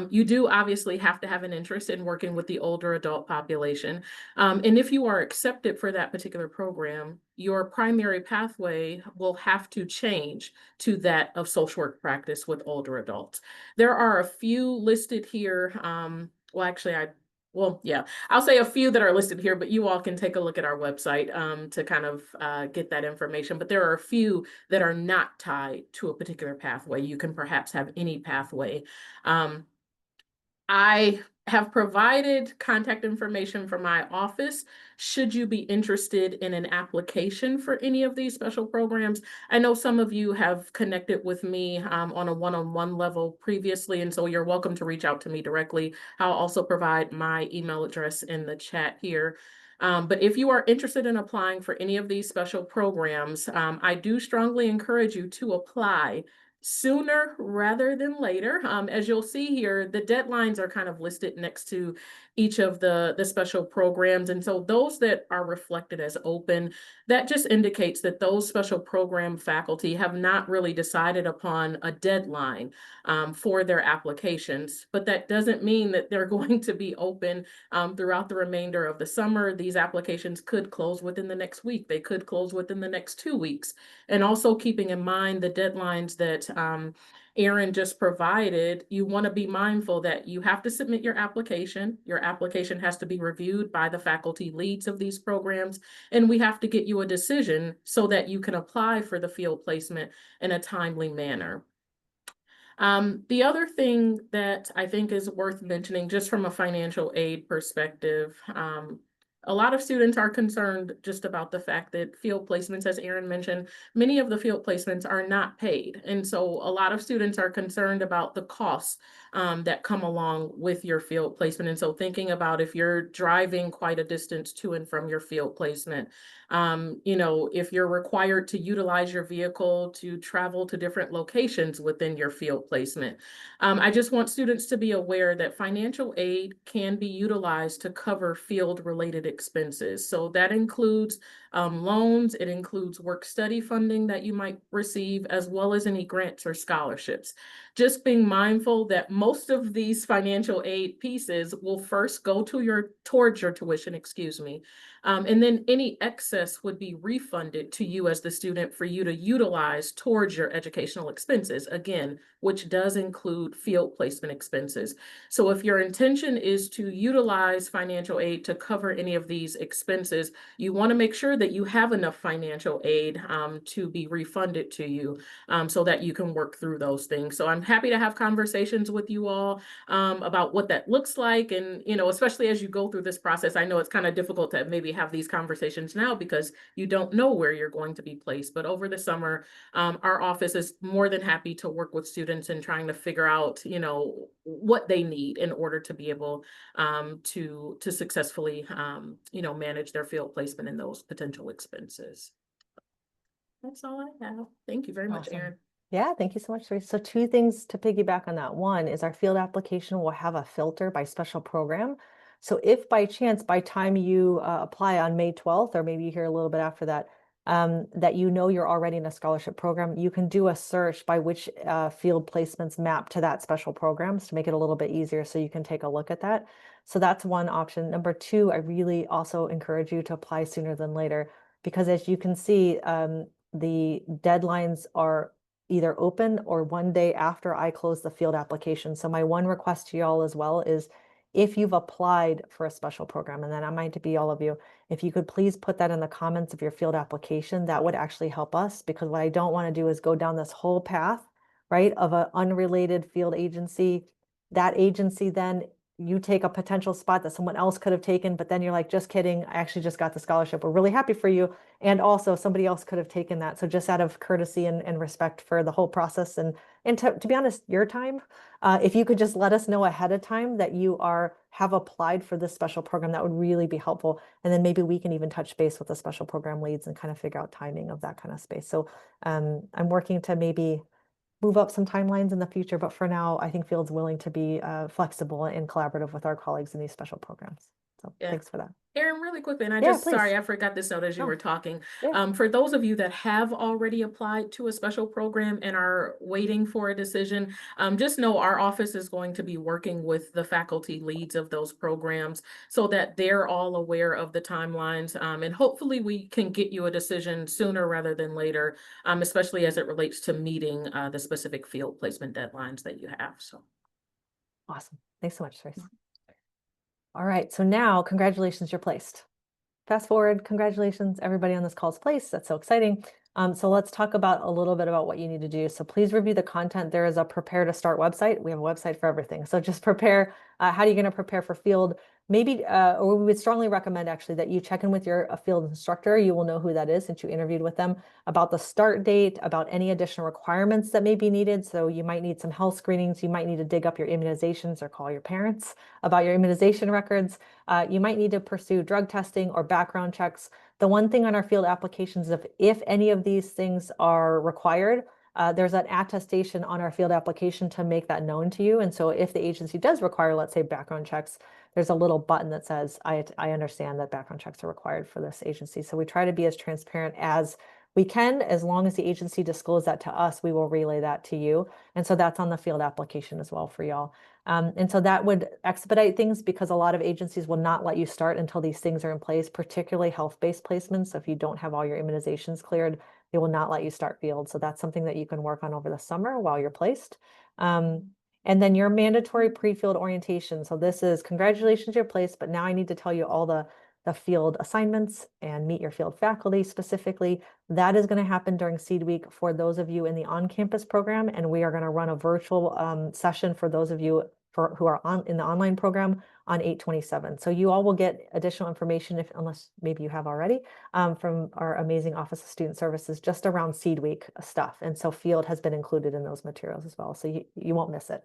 you do obviously have to have an interest in working with the older adult population. And if you are accepted for that particular program, your primary pathway will have to change to that of social work practice with older adults. There are a few listed here. I'll say a few that are listed here, but you all can take a look at our website to kind of get that information. But there are a few that are not tied to a particular pathway. You can perhaps have any pathway. I have provided contact information for my office should you be interested in an application for any of these special programs. I know some of you have connected with me on a one-on-one level previously, and so you're welcome to reach out to me directly. I'll also provide my email address in the chat here. But if you are interested in applying for any of these special programs, I do strongly encourage you to apply sooner rather than later. As you'll see here, the deadlines are kind of listed next to each of the special programs. And so those that are reflected as open, that just indicates that those special program faculty have not really decided upon a deadline for their applications. But that doesn't mean that they're going to be open throughout the remainder of the summer. These applications could close within the next week. They could close within the next 2 weeks. And also keeping in mind the deadlines that Erin just provided, you want to be mindful that you have to submit your application. Your application has to be reviewed by the faculty leads of these programs, and we have to get you a decision so that you can apply for the field placement in a timely manner. The other thing that I think is worth mentioning, just from a financial aid perspective, a lot of students are concerned just about the fact that field placements, as Erin mentioned, many of the field placements are not paid. And so a lot of students are concerned about the costs that come along with your field placement. And so thinking about if you're driving quite a distance to and from your field placement, if you're required to utilize your vehicle to travel to different locations within your field placement. I just want students to be aware that financial aid can be utilized to cover field-related expenses. So that includes loans, it includes work study funding that you might receive, as well as any grants or scholarships. Just being mindful that most of these financial aid pieces will first go towards your tuition, and then any excess would be refunded to you as the student for you to utilize towards your educational expenses, again, which does include field placement expenses. So if your intention is to utilize financial aid to cover any of these expenses, you want to make sure that you have enough financial aid to be refunded to you so that you can work through those things. So I'm happy to have conversations with you all about what that looks like. And, especially as you go through this process, I know it's kind of difficult to maybe maybe have these conversations now because you don't know where you're going to be placed. But over the summer, our office is more than happy to work with students in trying to figure out, what they need in order to be able to successfully, manage their field placement and those potential expenses. That's all I have. Thank you very much, Awesome. Erin. Yeah, thank you so much, Therese. So two things to piggyback on that. One is our field application will have a filter by special program. So if by chance, by time you apply on May 12th, or maybe you hear a little bit after that, that you're already in a scholarship program, you can do a search by which field placements map to that special programs to make it a little bit easier so you can take a look at that. So that's one option. Number two, I really also encourage you to apply sooner than later, because as you can see, the deadlines are either open or one day after I close the field application. So my one request to y'all as well is if you've applied for a special program, and then I might be all of you, if you could please put that in the comments of your field application, that would actually help us, because what I don't want to do is go down this whole path, right, of an unrelated field agency. That agency, then you take a potential spot that someone else could have taken, but then you're like, just kidding, I actually just got the scholarship. We're really happy for you. And also somebody else could have taken that. So just out of courtesy and respect for the whole process and to be honest, your time, if you could just let us know ahead of time that you have applied for this special program, that would really be helpful. And then maybe we can even touch base with the special program leads and kind of figure out timing of that kind of space. So I'm working to maybe move up some timelines in the future, but for now, I think Field's willing to be flexible and collaborative with our colleagues in these special programs. So Yeah. thanks for that. Erin, really quickly, and Yeah, sorry, please. I forgot this note as you No. were talking. Yeah. For those of you that have already applied to a special program and are waiting for a decision, just know our office is going to be working with the faculty leads of those programs so that they're all aware of the timelines. And hopefully we can get you a decision sooner rather than later, especially as it relates to meeting the specific field placement deadlines that you have. So Awesome. Thanks so much, Trace. All right, so now congratulations, you're placed. Fast forward, congratulations, everybody on this call's placed. That's so exciting. So let's talk about a little bit about what you need to do. So please review the content. There is a prepare to start website. We have a website for everything. So just prepare. How are you going to prepare for field? Maybe, or we would strongly recommend actually that you check in with your field instructor. You will know who that is since you interviewed with them, about the start date, about any additional requirements that may be needed. So you might need some health screenings. You might need to dig up your immunizations or call your parents about your immunization records. You might need to pursue drug testing or background checks. The one thing on our field applications, if any of these things are required, there's an attestation on our field application to make that known to you. And so if the agency does require, let's say, background checks, there's a little button that says, I understand that background checks are required for this agency. So we try to be as transparent as we can. As long as the agency discloses that to us, we will relay that to you. And so that's on the field application as well for y'all. And so that would expedite things, because a lot of agencies will not let you start until these things are in place, particularly health-based placements. So if you don't have all your immunizations cleared, they will not let you start field. So that's something that you can work on over the summer while you're placed. And then your mandatory pre-field orientation. So this is congratulations, you're placed, but now I need to tell you all the field assignments and meet your field faculty specifically. That is going to happen during Seed Week for those of you in the on-campus program, and we are going to run a virtual session for those of you who are in the online program on 8/27. So you all will get additional information, unless maybe you have already, from our amazing Office of Student Services just around Seed Week stuff. And so field has been included in those materials as well, so you won't miss it.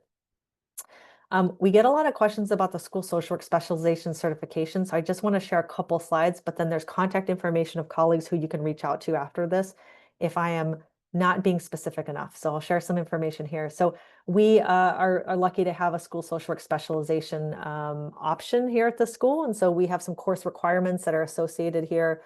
We get a lot of questions about the school social work specialization certification. So I just want to share a couple slides, but then there's contact information of colleagues who you can reach out to after this if I am not being specific enough. So I'll share some information here. So we are lucky to have a school social work specialization option here at the school. And so we have some course requirements that are associated here.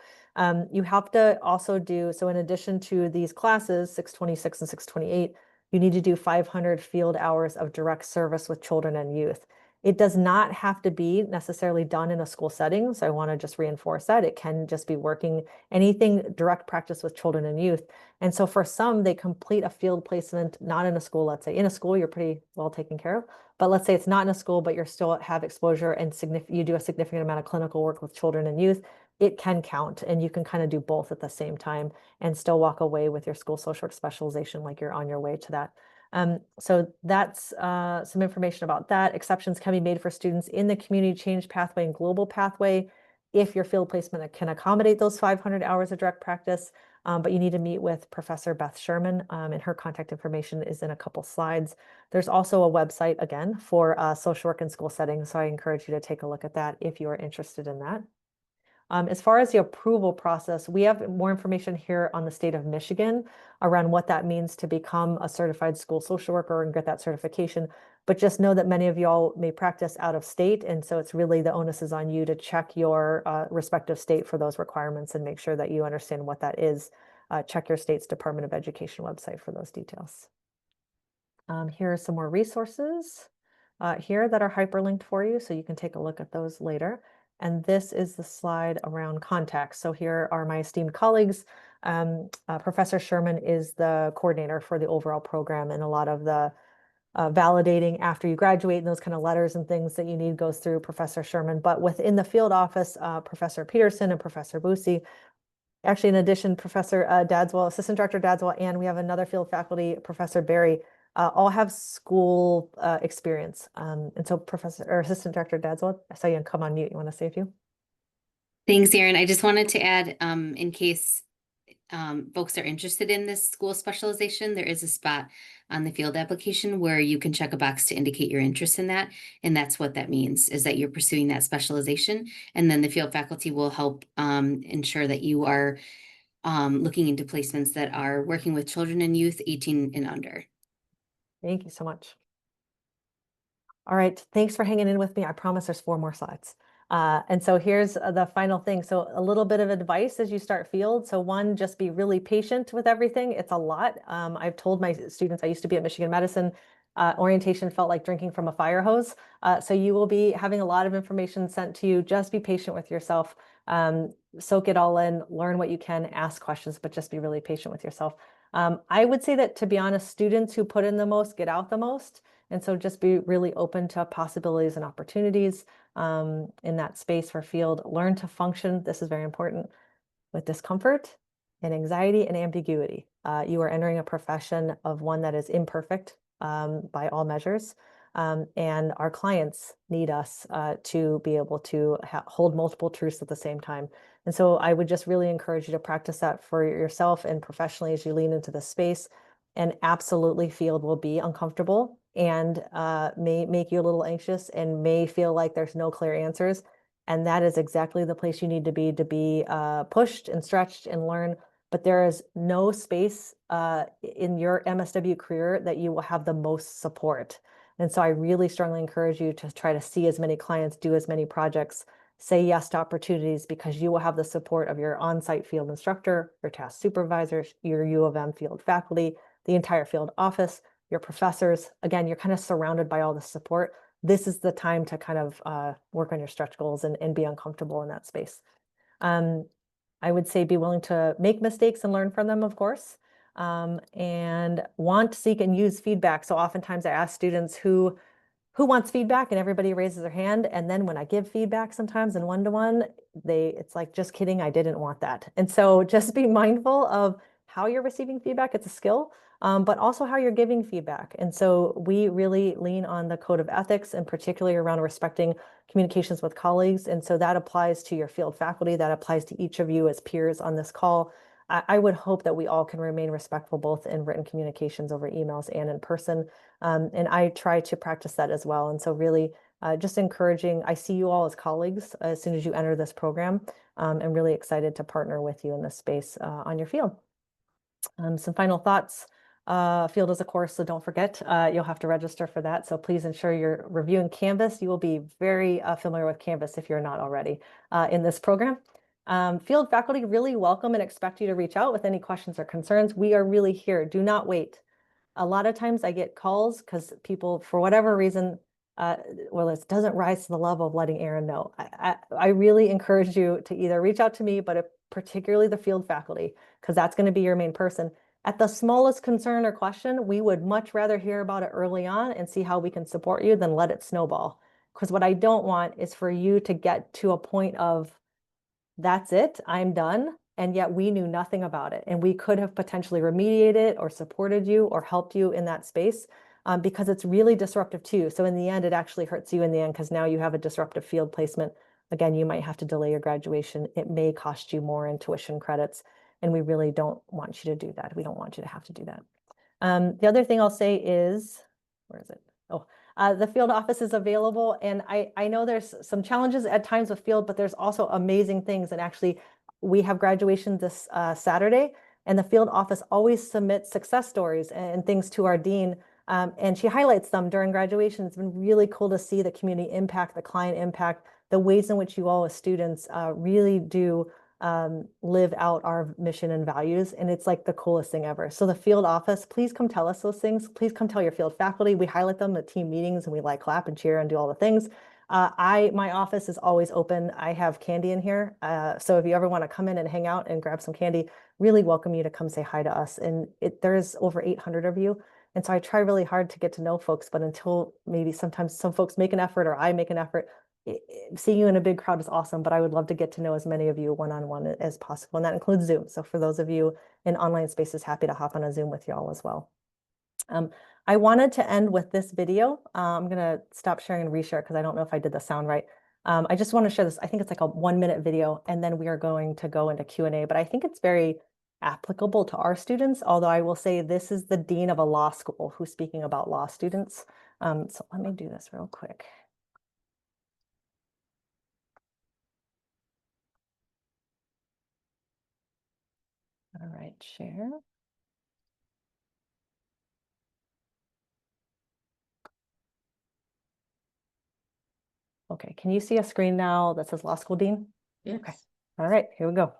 You have to also do, so in addition to these classes, 626 and 628, you need to do 500 field hours of direct service with children and youth. It does not have to be necessarily done in a school setting. So I want to just reinforce that. It can just be working anything direct practice with children and youth. And so for some, they complete a field placement, not in a school. Let's say in a school, you're pretty well taken care of. But let's say it's not in a school, but you're still have exposure and you do a significant amount of clinical work with children and youth. It can count, and you can kind of do both at the same time and still walk away with your school social work specialization like you're on your way to that. So that's some information about that. Exceptions can be made for students in the community change pathway and global pathway. if your field placement can accommodate those 500 hours of direct practice. But you need to meet with Professor Beth Sherman, and her contact information is in a couple slides. There's also a website, again, for social work in school settings, so I encourage you to take a look at that if you are interested in that. As far as the approval process, we have more information here on the state of Michigan around what that means to become a certified school social worker and get that certification. But just know that many of y'all may practice out of state, and so it's really the onus is on you to check your respective state for those requirements and make sure that you understand what that is. Check your state's Department of Education website for those details. Here are some more resources here that are hyperlinked for you, so you can take a look at those later. And this is the slide around contacts. So here are my esteemed colleagues. Professor Sherman is the coordinator for the overall program, and a lot of the validating after you graduate and those kind of letters and things that you need goes through Professor Sherman. But within the field office, Professor Peterson and Professor Boosie, actually in addition, Professor Dadswell, Assistant Director Dadswell, and we have another field faculty, Professor Barry, all have school experience. And so Professor or Assistant Director Dadswell, I saw you come on mute. You want to say a few? Thanks, Erin. I just wanted to add, in case folks are interested in this school specialization, there is a spot on the field application where you can check a box to indicate your interest in that. And that's what that means, is that you're pursuing that specialization. And then the field faculty will help ensure that you are looking into placements that are working with children and youth 18 and under. Thank you so much. All right, thanks for hanging in with me. I promise there's 4 more slides. And so here's the final thing. So a little bit of advice as you start field. So one, just be really patient with everything. It's a lot. I've told my students, I used to be at Michigan Medicine, orientation felt like drinking from a fire hose. So you will be having a lot of information sent to you. Just be patient with yourself. Soak it all in, learn what you can, ask questions, but just be really patient with yourself. I would say that, to be honest, students who put in the most get out the most. And so just be really open to possibilities and opportunities in that space for field. Learn to function, this is very important, with discomfort and anxiety and ambiguity. You are entering a profession of one that is imperfect by all measures. And our clients need us to be able to hold multiple truths at the same time. And so I would just really encourage you to practice that for yourself and professionally as you lean into the space. And absolutely, field will be uncomfortable and may make you a little anxious and may feel like there's no clear answers. And that is exactly the place you need to be pushed and stretched and learn. But there is no space in your MSW career that you will have the most support. And so I really strongly encourage you to try to see as many clients, do as many projects, say yes to opportunities, because you will have the support of your on-site field instructor, your task supervisors, your U of M field faculty, the entire field office, your professors. Again, you're kind of surrounded by all the support. This is the time to kind of work on your stretch goals and be uncomfortable in that space. I would say be willing to make mistakes and learn from them, of course, and want, seek, and use feedback. So oftentimes I ask students who wants feedback, and everybody raises their hand. And then when I give feedback sometimes in one-to-one, it's like, just kidding, I didn't want that. And so just be mindful of how you're receiving feedback. It's a skill, but also how you're giving feedback. And so we really lean on the code of ethics, and particularly around respecting communications with colleagues. And so that applies to your field faculty, that applies to each of you as peers on this call. I would hope that we all can remain respectful, both in written communications over emails and in person. And I try to practice that as well. And so really just encouraging, I see you all as colleagues as soon as you enter this program. I'm really excited to partner with you in this space on your field. Some final thoughts. Field is a course, so don't forget, you'll have to register for that. So please ensure you're reviewing Canvas. You will be very familiar with Canvas if you're not already in this program. Field faculty really welcome and expect you to reach out with any questions or concerns. We are really here. Do not wait. A lot of times I get calls because people, for whatever reason, well, it doesn't rise to the level of letting Erin know. I really encourage you to either reach out to me, but particularly the field faculty, because that's going to be your main person. At the smallest concern or question, we would much rather hear about it early on and see how we can support you than let it snowball. Because what I don't want is for you to get to a point of, that's it, I'm done. And yet we knew nothing about it. And we could have potentially remediated or supported you or helped you in that space because it's really disruptive too. So in the end, it actually hurts you in the end, because now you have a disruptive field placement again, you might have to delay your graduation. It may cost you more in tuition credits, and we really don't want you to do that. We don't want you to have to do that. The other thing I'll say is, where is it? Oh, the field office is available. And I know there's some challenges at times with field, but there's also amazing things. And actually, we have graduation this Saturday, and the field office always submits success stories and things to our dean. And she highlights them during graduation. It's been really cool to see the community impact, the client impact, the ways in which you all as students really do live out our mission and values. And it's like the coolest thing ever. So the field office, please come tell us those things. Please come tell your field faculty. We highlight them at team meetings, and we like clap and cheer and do all the things. My office is always open. I have candy in here. So if you ever want to come in and hang out and grab some candy, really welcome you to come say hi to us. And there's over 800 of you. And so I try really hard to get to know folks, but until maybe sometimes some folks make an effort or I make an effort, seeing you in a big crowd is awesome, but I would love to get to know as many of you one-on-one as possible. And that includes Zoom. So for those of you in online spaces, happy to hop on a Zoom with you all as well. I wanted to end with this video. I'm going to stop sharing and reshare because I don't know if I did the sound right. I just want to share this. I think it's like a 1-minute video, and then we are going to go into Q&A, but I think it's very applicable to our students, although I will say this is the dean of a law school who's speaking about law students. So let me do this real quick. All right, share. Okay, can you see a screen now that says law school dean? Yes. Okay, all right, here we go.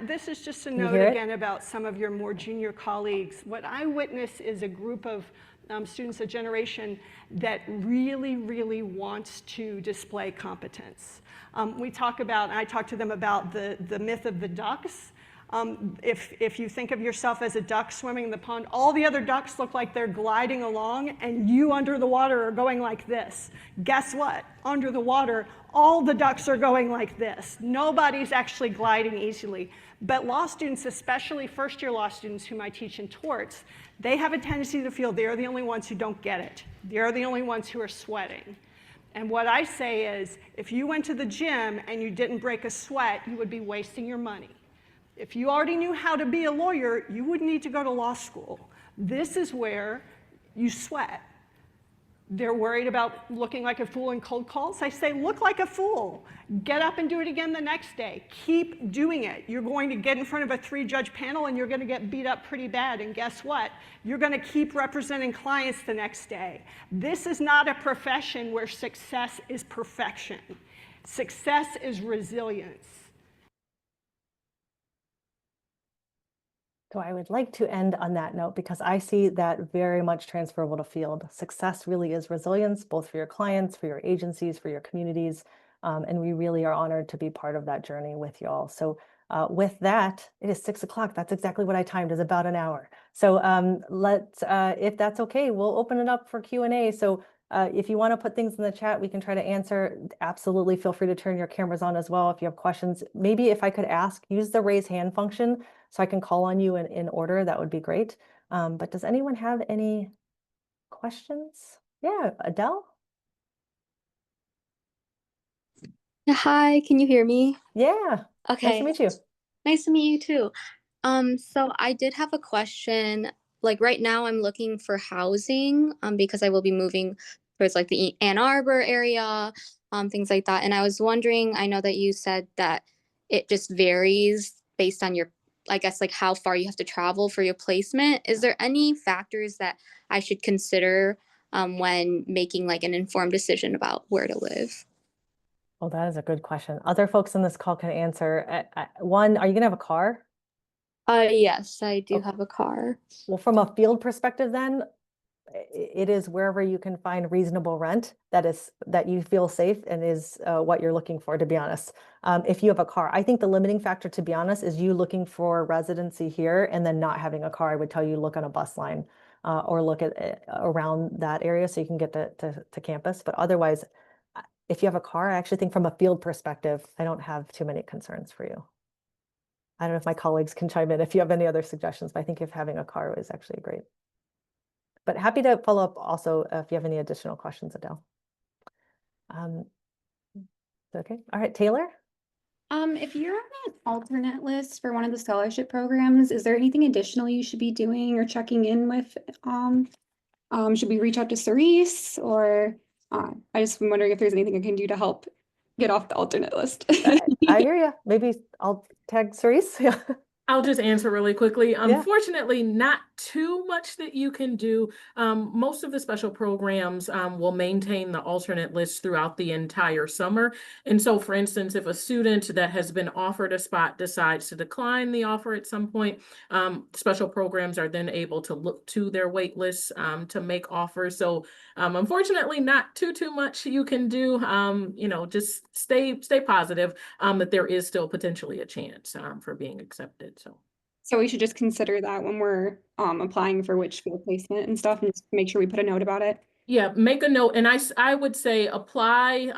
This is just a you note hear it? again about some of your more junior colleagues. What I witness is a group of students, a generation that really, really wants to display competence. I talk to them about the myth of the ducks. If you think of yourself as a duck swimming in the pond, all the other ducks look like they're gliding along, and you under the water are going like this. Guess what? Under the water, all the ducks are going like this. Nobody's actually gliding easily. But law students, especially first-year law students whom I teach in torts, they have a tendency to feel they're the only ones who don't get it. They're the only ones who are sweating. And what I say is, if you went to the gym and you didn't break a sweat, you would be wasting your money. If you already knew how to be a lawyer, you wouldn't need to go to law school. This is where you sweat. They're worried about looking like a fool in cold calls. I say, look like a fool. Get up and do it again the next day. Keep doing it. You're going to get in front of a 3-judge panel and you're going to get beat up pretty bad. And guess what? You're going to keep representing clients the next day. This is not a profession where success is perfection. Success is resilience. So I would like to end on that note because I see that very much transferable to field. Success really is resilience, both for your clients, for your agencies, for your communities. And we really are honored to be part of that journey with y'all. So with that, it is 6 o'clock. That's exactly what I timed, is about an hour. So if that's okay, we'll open it up for Q&A. So if you want to put things in the chat, we can try to answer. Absolutely feel free to turn your cameras on as well if you have questions. Maybe if I could ask, use the raise hand function so I can call on you in order. That would be great. But does anyone have any questions? Yeah, Adele? Hi, can you hear me? Yeah, nice Okay, to meet you. nice to meet you too. So I did have a question. Like right now I'm looking for housing, because I will be moving towards like the Ann Arbor area, things like that. And I was wondering, I know that you said that it just varies based on your, I guess, like how far you have to travel for your placement. Is there any factors that I should consider when making like an informed decision about where to live? Oh, that is a good question. Other folks in this call can answer. One, are you gonna have a car? Yes, I do Okay. have a car. Well, from a field perspective, then it is wherever you can find reasonable rent that you feel safe and is what you're looking for, to be honest. If you have a car, I think the limiting factor, to be honest, is you looking for residency here and then not having a car. I would tell you look on a bus line or look at around that area so you can get to campus. But otherwise, if you have a car, I actually think from a field perspective, I don't have too many concerns for you. I don't know if my colleagues can chime in if you have any other suggestions, but I think if having a car is actually great. But happy to follow up also if you have any additional questions, Adele. Um, okay, all right, Taylor? If you're on an alternate list for one of the scholarship programs, is there anything additional you should be doing or checking in with? Should we reach out to Cerise or I just am wondering if there's anything I can do to help get off the alternate list. I hear you. Maybe I'll tag Cerise. Yeah. I'll just answer really quickly. Yeah. Unfortunately, not too much that you can do. Most of the special programs will maintain the alternate list throughout the entire summer. And so, for instance, if a student that has been offered a spot decides to decline the offer at some point, special programs are then able to look to their wait lists to make offers. So unfortunately, not too much you can do. Just stay positive that there is still potentially a chance for being accepted. So we should just consider that when we're applying for which field placement and stuff, and just make sure we put a note about it. Yeah, make a note, and I would say apply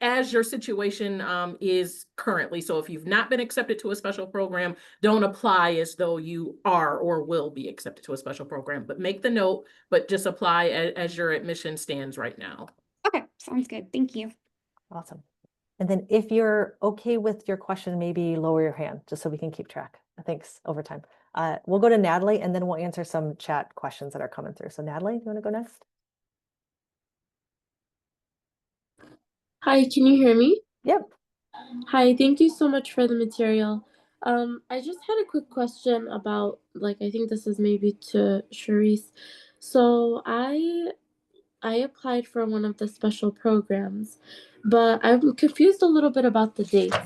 as your situation is currently. So if you've not been accepted to a special program, don't apply as though you are or will be accepted to a special program, but make the note, but just apply as your admission stands right now. Okay, sounds good. Thank you. Awesome. And then if you're okay with your question, maybe lower your hand just so we can keep track. Thanks over time. We'll go to Natalie and then we'll answer some chat questions that are coming through. So Natalie, do you want to go next? Hi, can you hear me? Yep. Hi, thank you so much for the material. I just had a quick question about, I think this is maybe to Charisse. So I applied for one of the special programs, but I'm confused a little bit about the dates.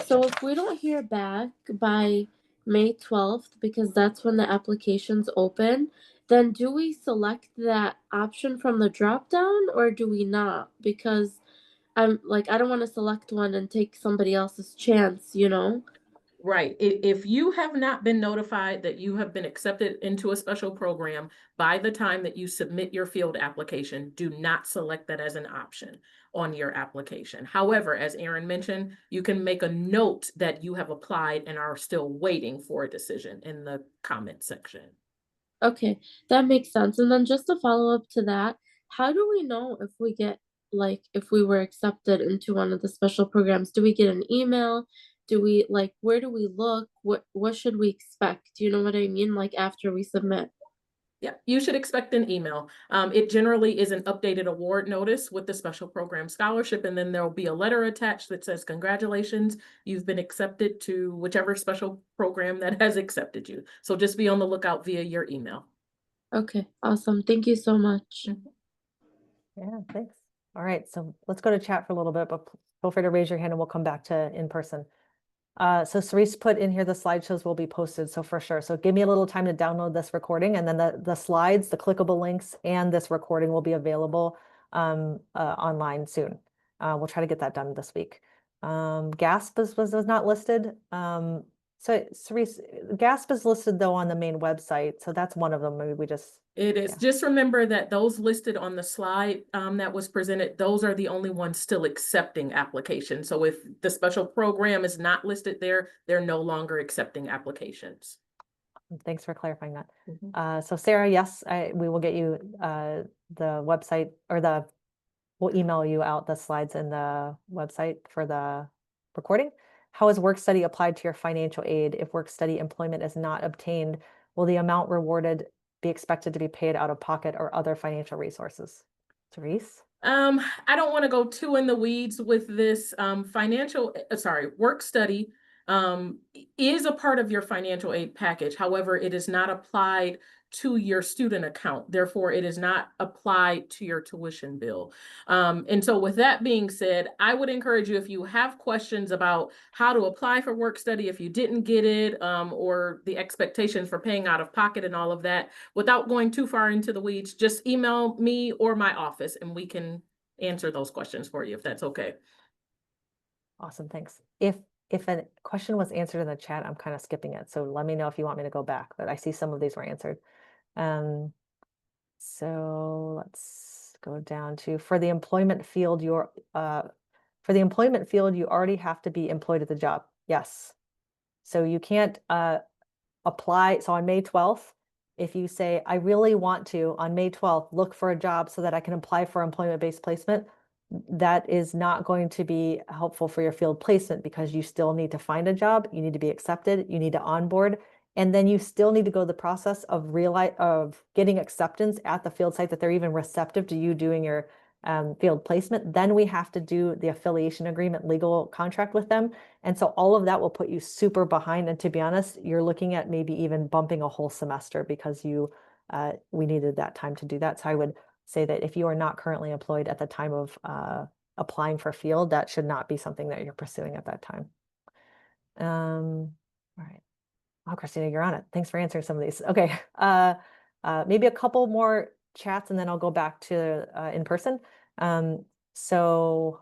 So if we don't hear back by May 12th, because that's when the applications open, then do we select that option from the drop down or do we not? Because I don't want to select one and take somebody else's chance, you know? Right. If you have not been notified that you have been accepted into a special program by the time that you submit your field application, do not select that as an option on your application. However, as Erin mentioned, you can make a note that you have applied and are still waiting for a decision in the comment section. Okay, that makes sense. And then just to follow up to that, how do we know if we get, if we were accepted into one of the special programs? Do we get an email? Do we, where do we look? What should we expect? Do you know what I mean? After we submit? Yeah, you should expect an email. It generally is an updated award notice with the special program scholarship, and then there will be a letter attached that says, congratulations, you've been accepted to whichever special program that has accepted you. So just be on the lookout via your email. Okay, awesome. Thank you so much. Yeah, thanks. All right, so let's go to chat for a little bit, but feel free to raise your hand and we'll come back to in person. So Cerise put in here the slideshows will be posted, so for sure. So give me a little time to download this recording, and then the slides, the clickable links, and this recording will be available online soon. We'll try to get that done this week. GASP was not listed. So Cerise, GASP is listed though on the main website, so that's one of them. Maybe we just It is. Yeah. Just remember that those listed on the slide that was presented, those are the only ones still accepting applications. So if the special program is not listed there, they're no longer accepting applications. Thanks for clarifying that. So Sarah, yes, we will get you the website, or we'll email you out the slides and the website for the recording. How is work study applied to your financial aid? If work study employment is not obtained, will the amount rewarded be expected to be paid out of pocket or other financial resources? Therese? I don't want to go too in the weeds with this. Work study is a part of your financial aid package. However, it is not applied to your student account. Therefore, it is not applied to your tuition bill. And so with that being said, I would encourage you, if you have questions about how to apply for work study, if you didn't get it, or the expectations for paying out of pocket and all of that, without going too far into the weeds, just email me or my office and we can answer those questions for you if that's okay. Awesome, thanks. If a question was answered in the chat, I'm kind of skipping it. So let me know if you want me to go back, but I see some of these were answered. So let's go down to, for the employment field, you already have to be employed at the job. Yes. So you can't apply. So on May 12th, if you say, I really want to, on May 12th, look for a job so that I can apply for employment-based placement, that is not going to be helpful for your field placement because you still need to find a job, you need to be accepted, you need to onboard, and then you still need to go the process of getting acceptance at the field site that they're even receptive to you doing your field placement. Then we have to do the affiliation agreement legal contract with them. And so all of that will put you super behind. And to be honest, you're looking at maybe even bumping a whole semester because we needed that time to do that. So I would say that if you are not currently employed at the time of applying for field, that should not be something that you're pursuing at that time. All right. Oh, Christina, you're on it. Thanks for answering some of these. Okay. Maybe a couple more chats and then I'll go back to in person. So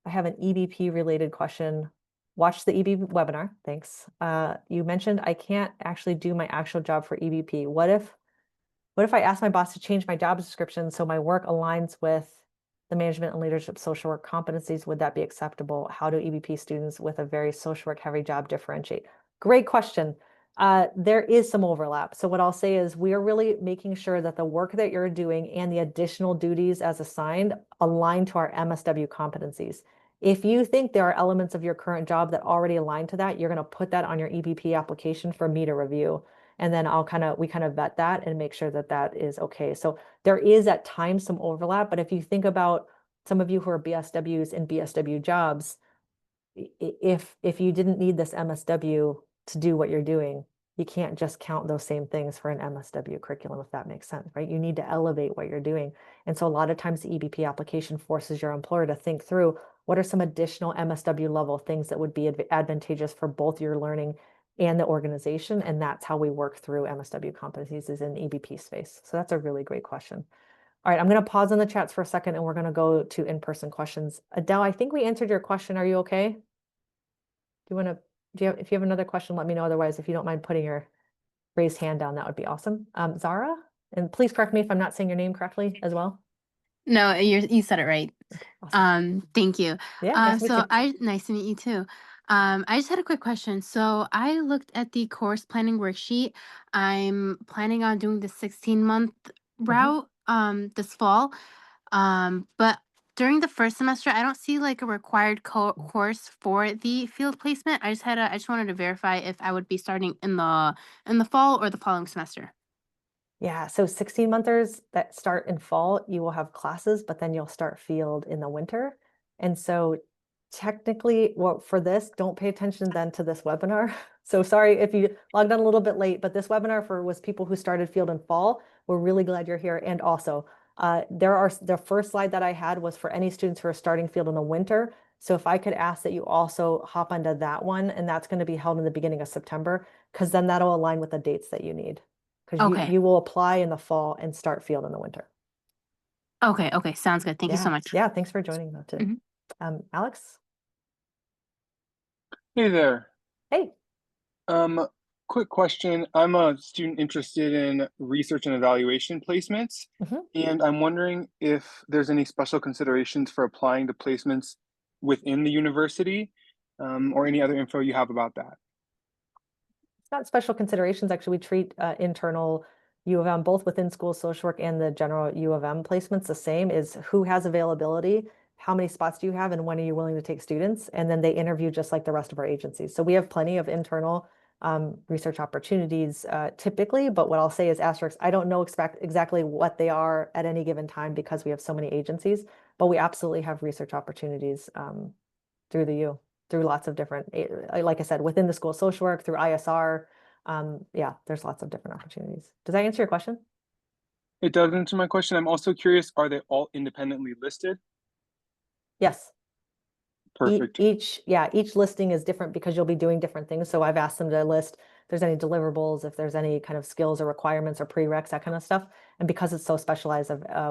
I have an EBP related question. Watch the EBP webinar. Thanks. You mentioned I can't actually do my actual job for EBP. What if I ask my boss to change my job description so my work aligns with the management and leadership social work competencies? Would that be acceptable? How do EBP students with a very social work heavy job differentiate? Great question. There is some overlap. So what I'll say is we are really making sure that the work that you're doing and the additional duties as assigned align to our MSW competencies. If you think there are elements of your current job that already align to that, you're going to put that on your EBP application for me to review. And then we kind of vet that and make sure that that is okay. So there is at times some overlap, but if you think about some of you who are BSWs in BSW jobs, if you didn't need this MSW to do what you're doing, you can't just count those same things for an MSW curriculum, if that makes sense, right? You need to elevate what you're doing. And so a lot of times the EBP application forces your employer to think through what are some additional MSW level things that would be advantageous for both your learning and the organization. And that's how we work through MSW competencies is in EBP space. So that's a really great question. All right, I'm going to pause on the chats for a second and we're going to go to in-person questions. Adele, I think we answered your question. Are you okay? If you have another question, let me know. Otherwise, if you don't mind putting your raised hand down, that would be awesome. Zara, and please correct me if I'm not saying your name correctly as well. No, you said it right. Okay, awesome. Thank you. Yeah, nice to meet you. Nice to meet you too. I just had a quick question. So I looked at the course planning worksheet. I'm planning on doing the 16-month route this fall. But during the first semester, I don't see like a required course for the field placement. I just wanted to verify if I would be starting in the fall or the following semester. Yeah, so 16-monthers that start in fall, you will have classes, but then you'll start field in the winter. And so technically, well, for this, don't pay attention then to this webinar. So sorry if you logged on a little bit late, but this webinar was people who started field in fall. We're really glad you're here. And also, the first slide that I had was for any students who are starting field in the winter. So if I could ask that you also hop onto that one, and that's going to be held in the beginning of September, because then that'll align with the dates that you need. Because you will apply in the fall and start field in the winter. Okay, sounds good. Thank you so much. Yeah, thanks for joining though too. Alex? Hey there. Hey. Quick question. I'm a student interested in research and evaluation placements, and I'm wondering if there's any special considerations for applying to placements within the university, or any other info you have about that. It's not special considerations. Actually, we treat internal U of M, both within school social work and the general U of M placements the same, is who has availability, how many spots do you have, and when are you willing to take students? And then they interview just like the rest of our agencies. So we have plenty of internal research opportunities typically, but what I'll say is asterisk, I don't know exactly what they are at any given time because we have so many agencies, but we absolutely have research opportunities through the U, through lots of different, like I said, within the school social work, through ISR. Yeah, there's lots of different opportunities. Does that answer your question? It does answer my question. I'm also curious, are they all independently listed? Yes. Perfect. Each listing is different because you'll be doing different things. So I've asked them to list if there's any deliverables, if there's any kind of skills or requirements or prereqs, that kind of stuff. And because it's so specialized,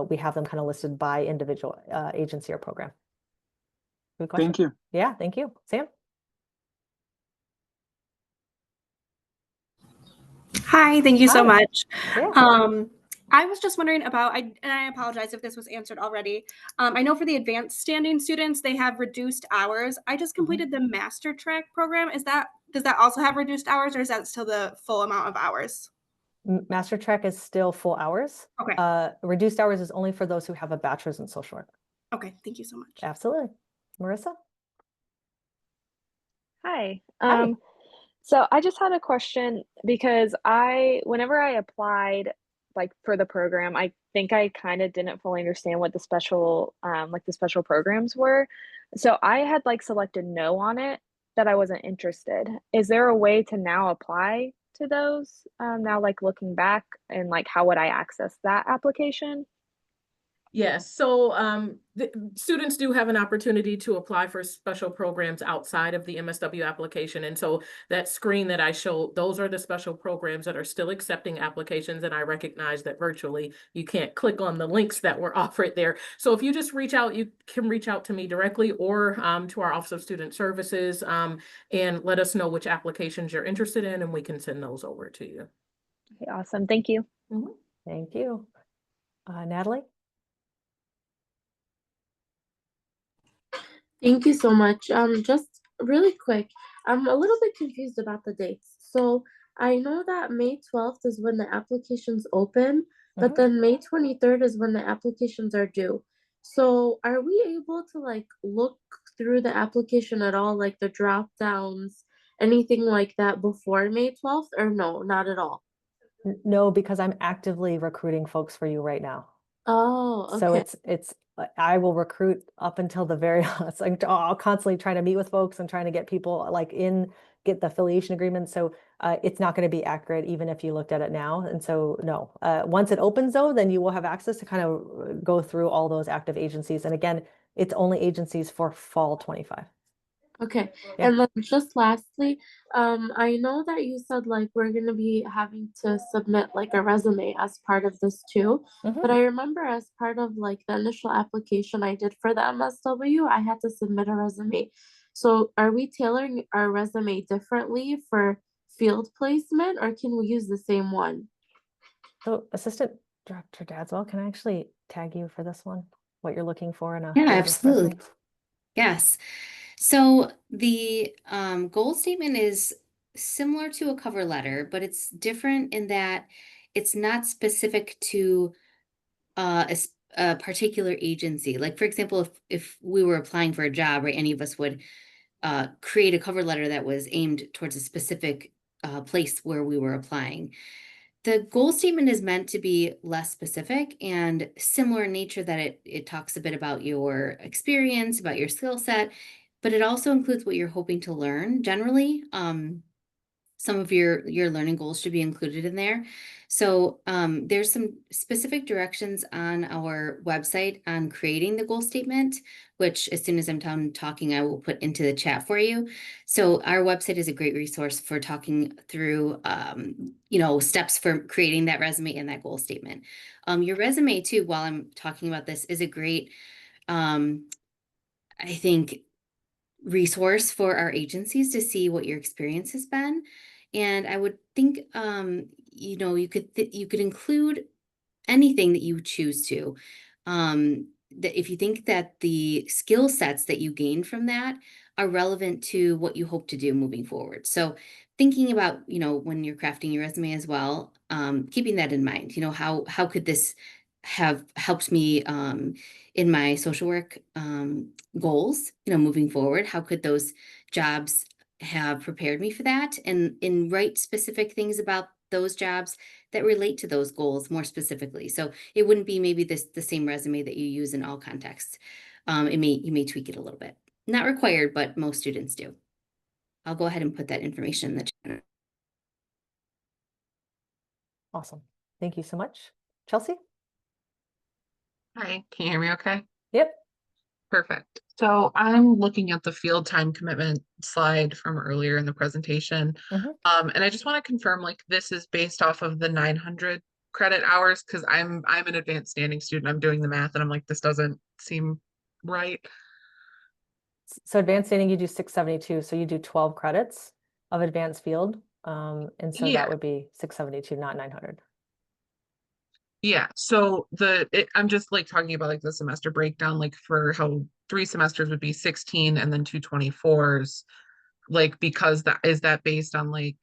we have them kind of listed by individual agency or program. Good question. Thank you. Yeah, thank you. Sam? Hi, thank you so much. Yeah. I was just wondering about, and I apologize if this was answered already. I know for the advanced standing students, they have reduced hours. I just completed the master track program. Does that also have reduced hours, or is that still the full amount of hours? Master track is still full hours. Okay. Reduced hours is only for those who have a bachelor's in social work. Okay, thank you so much. Absolutely. Marissa? Hi. Hi. So I just had a question because whenever I applied like for the program, I think I kind of didn't fully understand what the special programs were. So I had like selected no on it, that I wasn't interested. Is there a way to now apply to those? Now like looking back, and like how would I access that application? Yes, so the students do have an opportunity to apply for special programs outside of the MSW application. And so that screen that I showed, those are the special programs that are still accepting applications. And I recognize that virtually you can't click on the links that were offered there. So if you just reach out, you can reach out to me directly or to our Office of Student Services and let us know which applications you're interested in, and we can send those over to you. Okay, awesome. Thank you. Mhm. Thank you. Natalie? Thank you so much. Just really quick, I'm a little bit confused about the dates. So I know that May 12th is when the applications open, but then May 23rd is when the applications are due. So are we able to like look through the application at all, like the drop downs, anything like that before May 12th, or no, not at all? No, because I'm actively recruiting folks for you right now. Oh, So okay. I will recruit up until the very last. Like I'll constantly trying to meet with folks and trying to get people like get the affiliation agreement. So it's not going to be accurate even if you looked at it now. And so no, once it opens though, then you will have access to kind of go through all those active agencies. And again, it's only agencies for fall 25. Okay. Yeah. And then just lastly, I know that you said like we're gonna be having to submit like a resume as part of this too. But I remember as part of like the initial application I did for the MSW, I had to submit a resume. So are we tailoring our resume differently for field placement, or can we use the same one? So Assistant Director Dadswell, can I actually tag you for this one? What you're looking for in a Yeah, field absolutely. resume? Yes. So the goal statement is similar to a cover letter, but it's different in that it's not specific to a particular agency. Like for example, if we were applying for a job, right, any of us would create a cover letter that was aimed towards a specific place where we were applying. The goal statement is meant to be less specific and similar in nature, that it talks a bit about your experience, about your skill set, but it also includes what you're hoping to learn generally. Some of your learning goals should be included in there. So there's some specific directions on our website on creating the goal statement, which as soon as I'm done talking, I will put into the chat for you. So our website is a great resource for talking through, steps for creating that resume and that goal statement. Your resume too, while I'm talking about this, is a great, I think, resource for our agencies to see what your experience has been. And I would think, you could include anything that you choose to. That if you think that the skill sets that you gain from that are relevant to what you hope to do moving forward. So thinking about, when you're crafting your resume as well, keeping that in mind, how could this have helped me in my social work goals, moving forward? How could those jobs have prepared me for that? And write specific things about those jobs that relate to those goals more specifically. So it wouldn't be maybe the same resume that you use in all contexts. You may tweak it a little bit. Not required, but most students do. I'll go ahead and put that information in the chat. Awesome. Thank you so much. Chelsea? Hi, can you hear me okay? Yep. Perfect. So I'm looking at the field time commitment slide from earlier in the presentation. And I just want to confirm, like, this is based off of the 900 credit hours, because I'm an advanced standing student. I'm doing the math and I'm like, this doesn't seem right. So advanced standing, you do 672. So you do 12 credits of advanced field. And so Yeah. that would be 672, not 900. Yeah, so I'm just like talking about like the semester breakdown, like for how 3 semesters would be 16 and then 224s, like, because is that based on like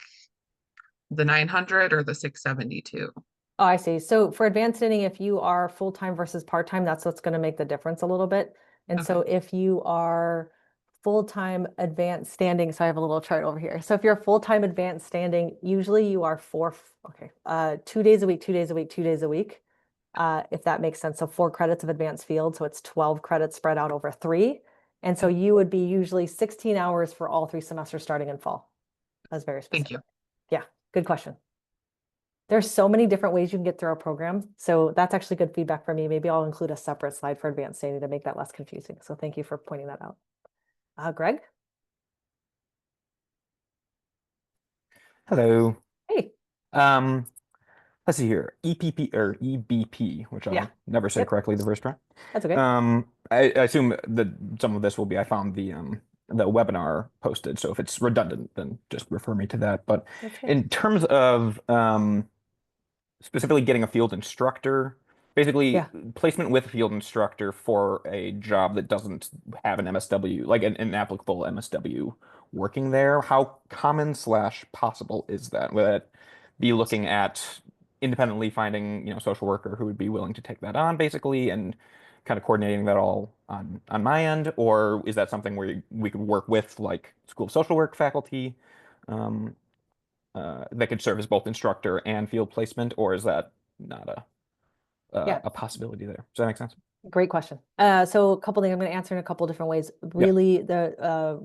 the 900 or the 672? Oh, I see. So for advanced standing, if you are full-time versus part-time, that's what's going to make the difference a little bit. And so if you are full-time advanced standing, so I have a little chart over here. So if you're full-time advanced standing, usually you are 2 days a week, 2 days a week, 2 days a week, if that makes sense. So 4 credits of advanced field, so it's 12 credits spread out over 3. And so you would be usually 16 hours for all 3 semesters starting in fall. That's very specific. Thank you. Yeah, good question. There's so many different ways you can get through our program. So that's actually good feedback for me. Maybe I'll include a separate slide for advanced standing to make that less confusing. So thank you for pointing that out. Greg? Hello. Hey. Let's see here. EPP or EBP, which I'll never say correctly the first try. That's okay. I assume that some of this will be, I found the webinar posted, so if it's redundant, then just refer me to that. But in terms of specifically getting a field instructor, basically placement with a field instructor for a job that doesn't have an MSW, like an applicable MSW working there, how common / possible is that? Would that be looking at independently finding, social worker who would be willing to take that on, basically, and kind of coordinating that all on my end? Or is that something where we could work with, like, School of Social Work faculty that could serve as both instructor and field placement, or is that not a possibility there? Does that make sense? Great question. So a couple things I'm going to answer in a couple different ways. Really, the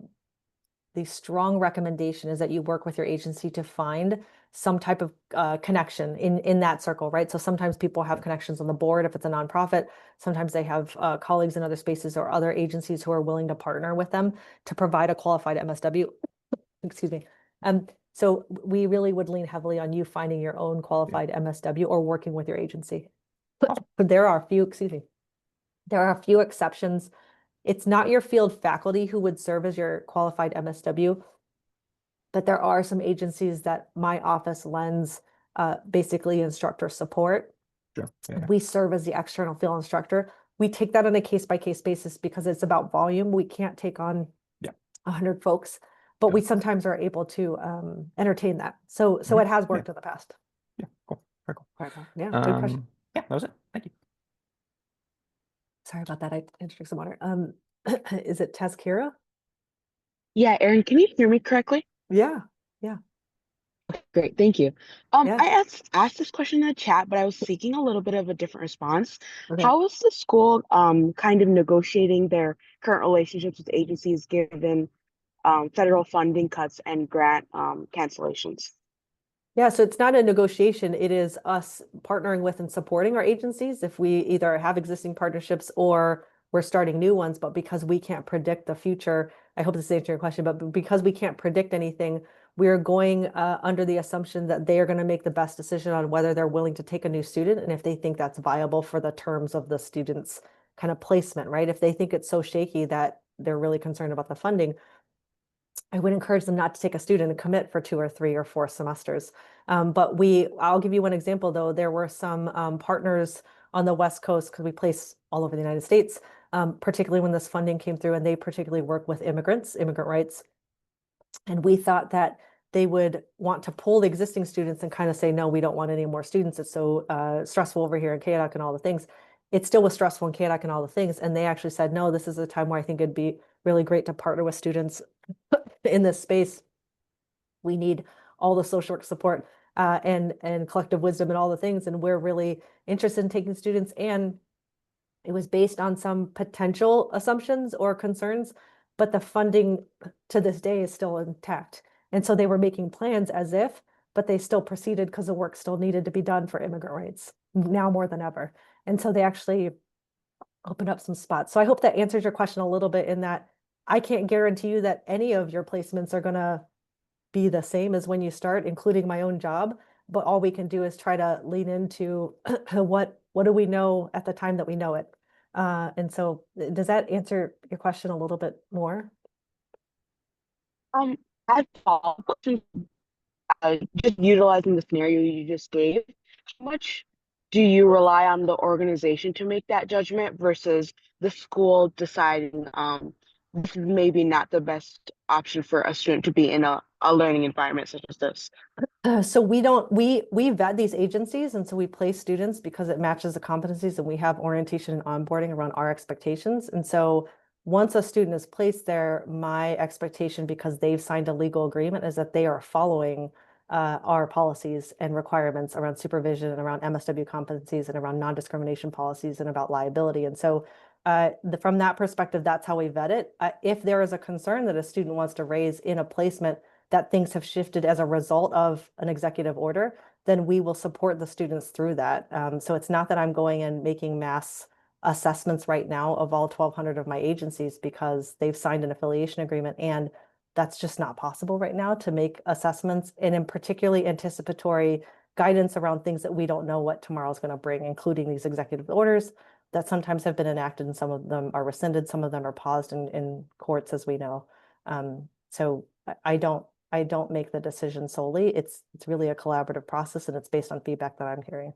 strong recommendation is that you work with your agency to find some type of connection in that circle, right? So sometimes people have connections on the board if it's a nonprofit. Sometimes they have colleagues in other spaces or other agencies who are willing to partner with them to provide a qualified MSW. Excuse me. So we really would lean heavily on you finding your own qualified MSW or working with your agency. But there are a few, there are a few exceptions. It's not your field faculty who would serve as your qualified MSW, but there are some agencies that my office lends basically instructor support. Sure. Yeah. We serve as the external field instructor. We take that on a case-by-case basis because it's about volume. We can't take on 100 folks, but we sometimes are able to entertain that. So it has worked in the past. Yeah, cool. Very cool. Right. Yeah, good question. Yeah, that was it. Thank you. Sorry about that. I introduced some water. Is it Tazkira? Yeah, Erin, can you hear me correctly? Yeah. Great, thank you. I asked this question in the chat, but I was seeking a little bit of a different response. How is the school kind of negotiating their current relationships with agencies given federal funding cuts and grant cancellations? Yeah, so it's not a negotiation. It is us partnering with and supporting our agencies if we either have existing partnerships or we're starting new ones. But because we can't predict the future, I hope this answers your question, but because we can't predict anything, we're going under the assumption that they are going to make the best decision on whether they're willing to take a new student and if they think that's viable for the terms of the student's kind of placement, right? If they think it's so shaky that they're really concerned about the funding, I would encourage them not to take a student and commit for 2 or 3 or 4 semesters. But I'll give you one example though. There were some partners on the West Coast because we place all over the United States, particularly when this funding came through, and they particularly work with immigrant rights. And we thought that they would want to pull the existing students and kind of say, no, we don't want any more students. It's so stressful over here in Kayak and all the things. It still was stressful in Kayak and all the things. And they actually said, no, this is a time where I think it'd be really great to partner with students in this space. We need all the social work support and collective wisdom and all the things. And we're really interested in taking students. And it was based on some potential assumptions or concerns, but the funding to this day is still intact. And so they were making plans as if, but they still proceeded because the work still needed to be done for immigrant rights now more than ever. And so they actually opened up some spots. So I hope that answers your question a little bit in that I can't guarantee you that any of your placements are going to be the same as when you start, including my own job. But all we can do is try to lean into what do we know at the time that we know it. And so does that answer your question a little bit more? I have a follow-up question. Just utilizing the scenario you just gave, how much do you rely on the organization to make that judgment versus the school deciding this is maybe not the best option for a student to be in a learning environment such as this? So we vet these agencies, and so we place students because it matches the competencies, and we have orientation and onboarding around our expectations. And so once a student is placed there, my expectation, because they've signed a legal agreement, is that they are following our policies and requirements around supervision and around MSW competencies and around non-discrimination policies and about liability. And so from that perspective, that's how we vet it. If there is a concern that a student wants to raise in a placement that things have shifted as a result of an executive order, then we will support the students through that. So it's not that I'm going and making mass assessments right now of all 1,200 of my agencies because they've signed an affiliation agreement, and that's just not possible right now to make assessments, and in particularly anticipatory guidance around things that we don't know what tomorrow's going to bring, including these executive orders that sometimes have been enacted and some of them are rescinded, some of them are paused in courts, as we know. So I don't make the decision solely. It's really a collaborative process, and it's based on feedback that I'm hearing.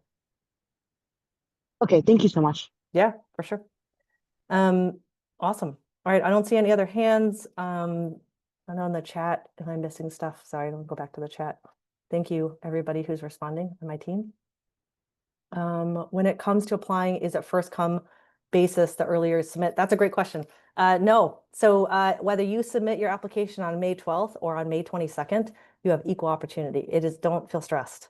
Okay, thank you so much. Yeah, for sure. Awesome. All right, I don't see any other hands. I know in the chat, am I missing stuff? Sorry, I'll go back to the chat. Thank you, everybody who's responding on my team. When it comes to applying, is it first come basis the earlier you submit? That's a great question. No. So whether you submit your application on May 12th or on May 22nd, you have equal opportunity. Don't feel stressed.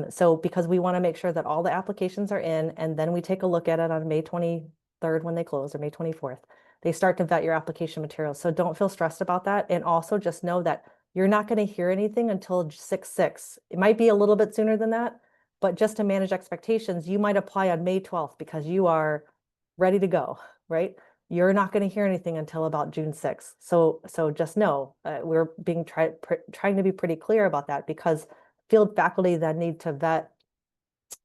So because we want to make sure that all the applications are in, and then we take a look at it on May 23rd when they close, or May 24th. They start to vet your application materials. So don't feel stressed about that. And also just know that you're not going to hear anything until 6/6. It might be a little bit sooner than that, but just to manage expectations, you might apply on May 12th because you are ready to go, right? You're not going to hear anything until about June 6th. So just know we're being trying to be pretty clear about that, because field faculty then need to vet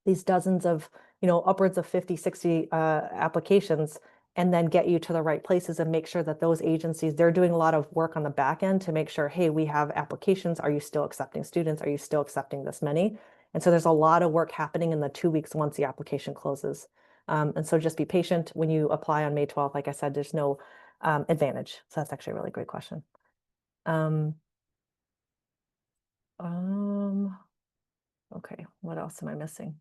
these dozens of, upwards of 50, 60 applications, and then get you to the right places and make sure that those agencies, they're doing a lot of work on the back end to make sure, hey, we have applications. Are you still accepting students? Are you still accepting this many? And so there's a lot of work happening in the 2 weeks once the application closes. And so just be patient when you apply on May 12th. Like I said, there's no advantage. So that's actually a really great question. Okay, what else am I missing?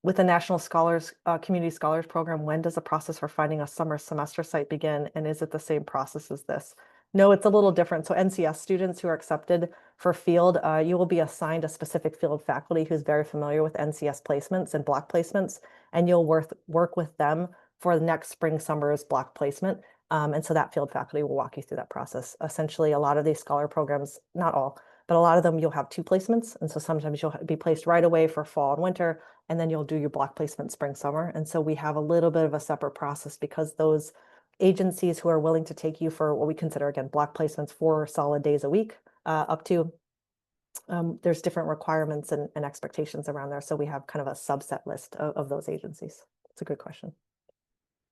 With the National Scholars, Community Scholars Program, when does the process for finding a summer semester site begin? And is it the same process as this? No, it's a little different. So NCS students who are accepted for field, you will be assigned a specific field faculty who's very familiar with NCS placements and block placements, and you'll work with them for the next spring, summer's block placement. And so that field faculty will walk you through that process. Essentially, a lot of these scholar programs, not all, but a lot of them, you'll have 2 placements. And so sometimes you'll be placed right away for fall and winter, and then you'll do your block placement spring, summer. And so we have a little bit of a separate process, because those agencies who are willing to take you for what we consider, again, block placements 4 solid days a week, up to, there's different requirements and expectations around there. So we have kind of a subset list of those agencies. It's a good question.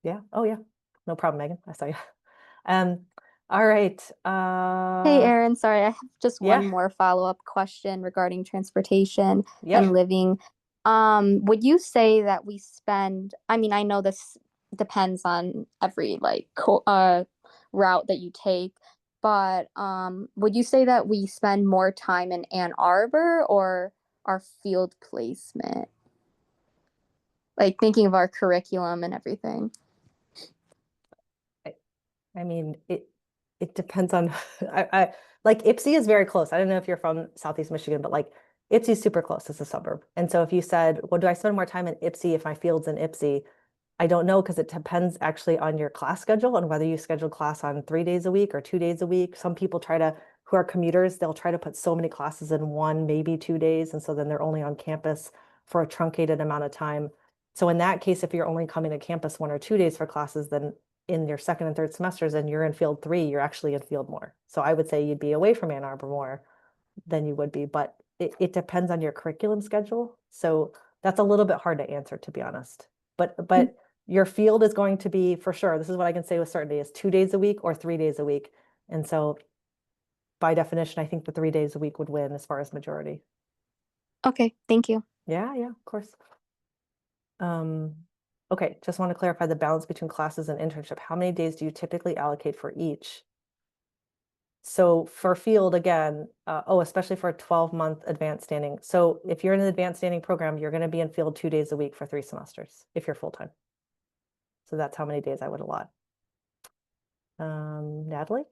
Yeah. Oh, yeah. No problem, Megan. I saw you. All right. Hey, Erin, sorry, I have just yeah. one more follow-up question regarding transportation Yep. and living. Would you say that we spend, I mean, I know this depends on every route that you take, but would you say that we spend more time in Ann Arbor or our field placement? Like thinking of our curriculum and everything. I mean, it depends on I like IPSI is very close. I don't know if you're from Southeast Michigan, but like IPSI is super close. It's a suburb. And so if you said, well, do I spend more time in IPSI if my field's in IPSI? I don't know, because it depends actually on your class schedule and whether you schedule class on 3 days a week or 2 days a week. Some people who are commuters, they'll try to put so many classes in 1, maybe 2 days. And so then they're only on campus for a truncated amount of time. So in that case, if you're only coming to campus 1 or 2 days for classes, then in your second and third semesters and you're in field 3, you're actually in field more. So I would say you'd be away from Ann Arbor more than you would be, but it depends on your curriculum schedule. So that's a little bit hard to answer, to be honest. But your field is going to be, for sure, this is what I can say with certainty, is 2 days a week or 3 days a week. And so by definition, I think the 3 days a week would win as far as majority. Okay, thank you. Yeah, of course. Okay, just want to clarify the balance between classes and internship. How many days do you typically allocate for each? So for field, again, especially for a 12-month advanced standing. So if you're in an advanced standing program, you're going to be in field 2 days a week for 3 semesters if you're full-time. So that's how many days I would allot. Natalie?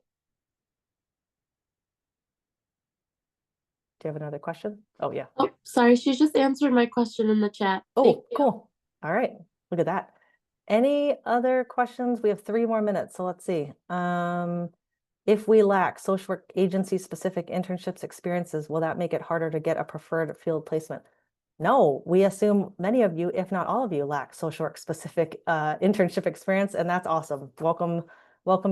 Do you have another question? Oh, yeah. Oh, sorry, she just answered my question in the chat. Thank Oh, you. cool. All right. Look at that. Any other questions? We have 3 more minutes, so let's see. If we lack social work agency specific internships experiences, will that make it harder to get a preferred field placement? No, we assume many of you, if not all of you, lack social work specific internship experience, and that's awesome. Welcome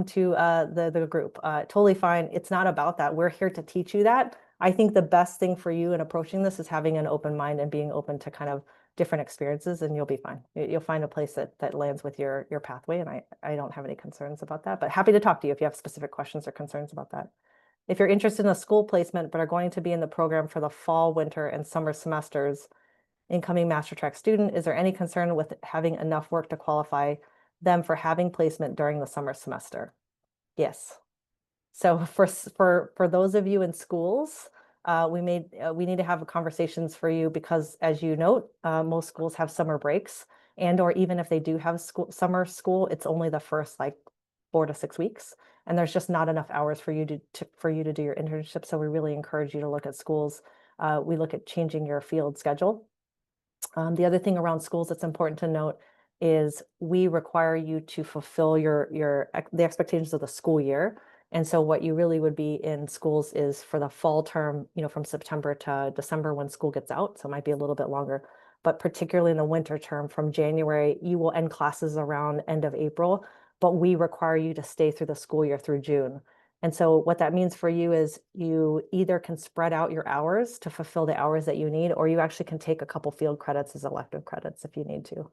to the group. Totally fine. It's not about that. We're here to teach you that. I think the best thing for you in approaching this is having an open mind and being open to kind of different experiences, and you'll be fine. You'll find a place that lands with your pathway, and I don't have any concerns about that, but happy to talk to you if you have specific questions or concerns about that. If you're interested in a school placement but are going to be in the program for the fall, winter, and summer semesters, incoming master track student, is there any concern with having enough work to qualify them for having placement during the summer semester? Yes. So for those of you in schools, we need to have conversations for you because, as you note, most schools have summer breaks, or even if they do have summer school, it's only the first like 4 to 6 weeks, and there's just not enough hours for you to do your internship. So we really encourage you to look at schools. We look at changing your field schedule. The other thing around schools that's important to note is we require you to fulfill the expectations of the school year. And so what you really would be in schools is for the fall term, from September to December when school gets out. So it might be a little bit longer, but particularly in the winter term from January, you will end classes around end of April, but we require you to stay through the school year through June. And so what that means for you is you either can spread out your hours to fulfill the hours that you need, or you actually can take a couple field credits as elective credits if you need to.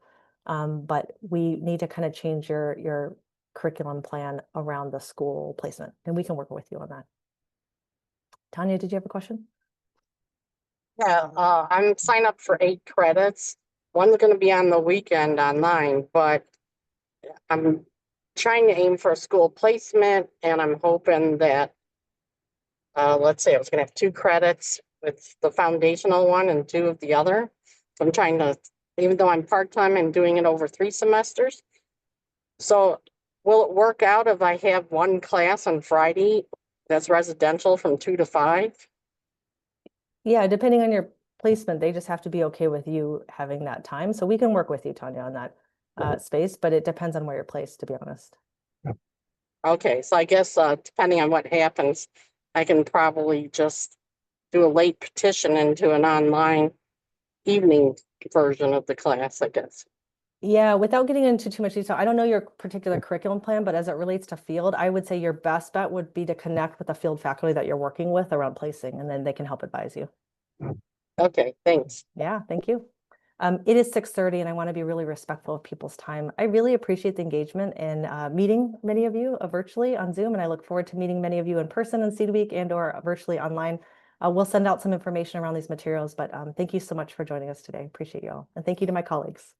But we need to kind of change your curriculum plan around the school placement, and we can work with you on that. Tanya, did you have a question? Yeah, I'm signed up for 8 credits. One's going to be on the weekend online, but I'm trying to aim for a school placement, and I'm hoping that, let's say I was going to have 2 credits with the foundational one and 2 of the other. So I'm trying to, even though I'm part-time, I'm doing it over 3 semesters. So will it work out if I have 1 class on Friday that's residential from 2 to 5? Yeah, depending on your placement, they just have to be okay with you having that time. So we can work with you, Tanya, on that space, but it depends on where you're placed, to be honest. Okay, so I guess depending on what happens, I can probably just do a late petition into an online evening version of the class, I guess. Yeah, without getting into too much detail, I don't know your particular curriculum plan, but as it relates to field, I would say your best bet would be to connect with the field faculty that you're working with around placing, and then they can help advise you. Okay, thanks. Yeah, thank you. It is 6:30 and I want to be really respectful of people's time. I really appreciate the engagement and meeting many of you virtually on Zoom, and I look forward to meeting many of you in person in Seed Week and/or virtually online. We'll send out some information around these materials, but thank you so much for joining us today. Appreciate you all. And thank you to my colleagues.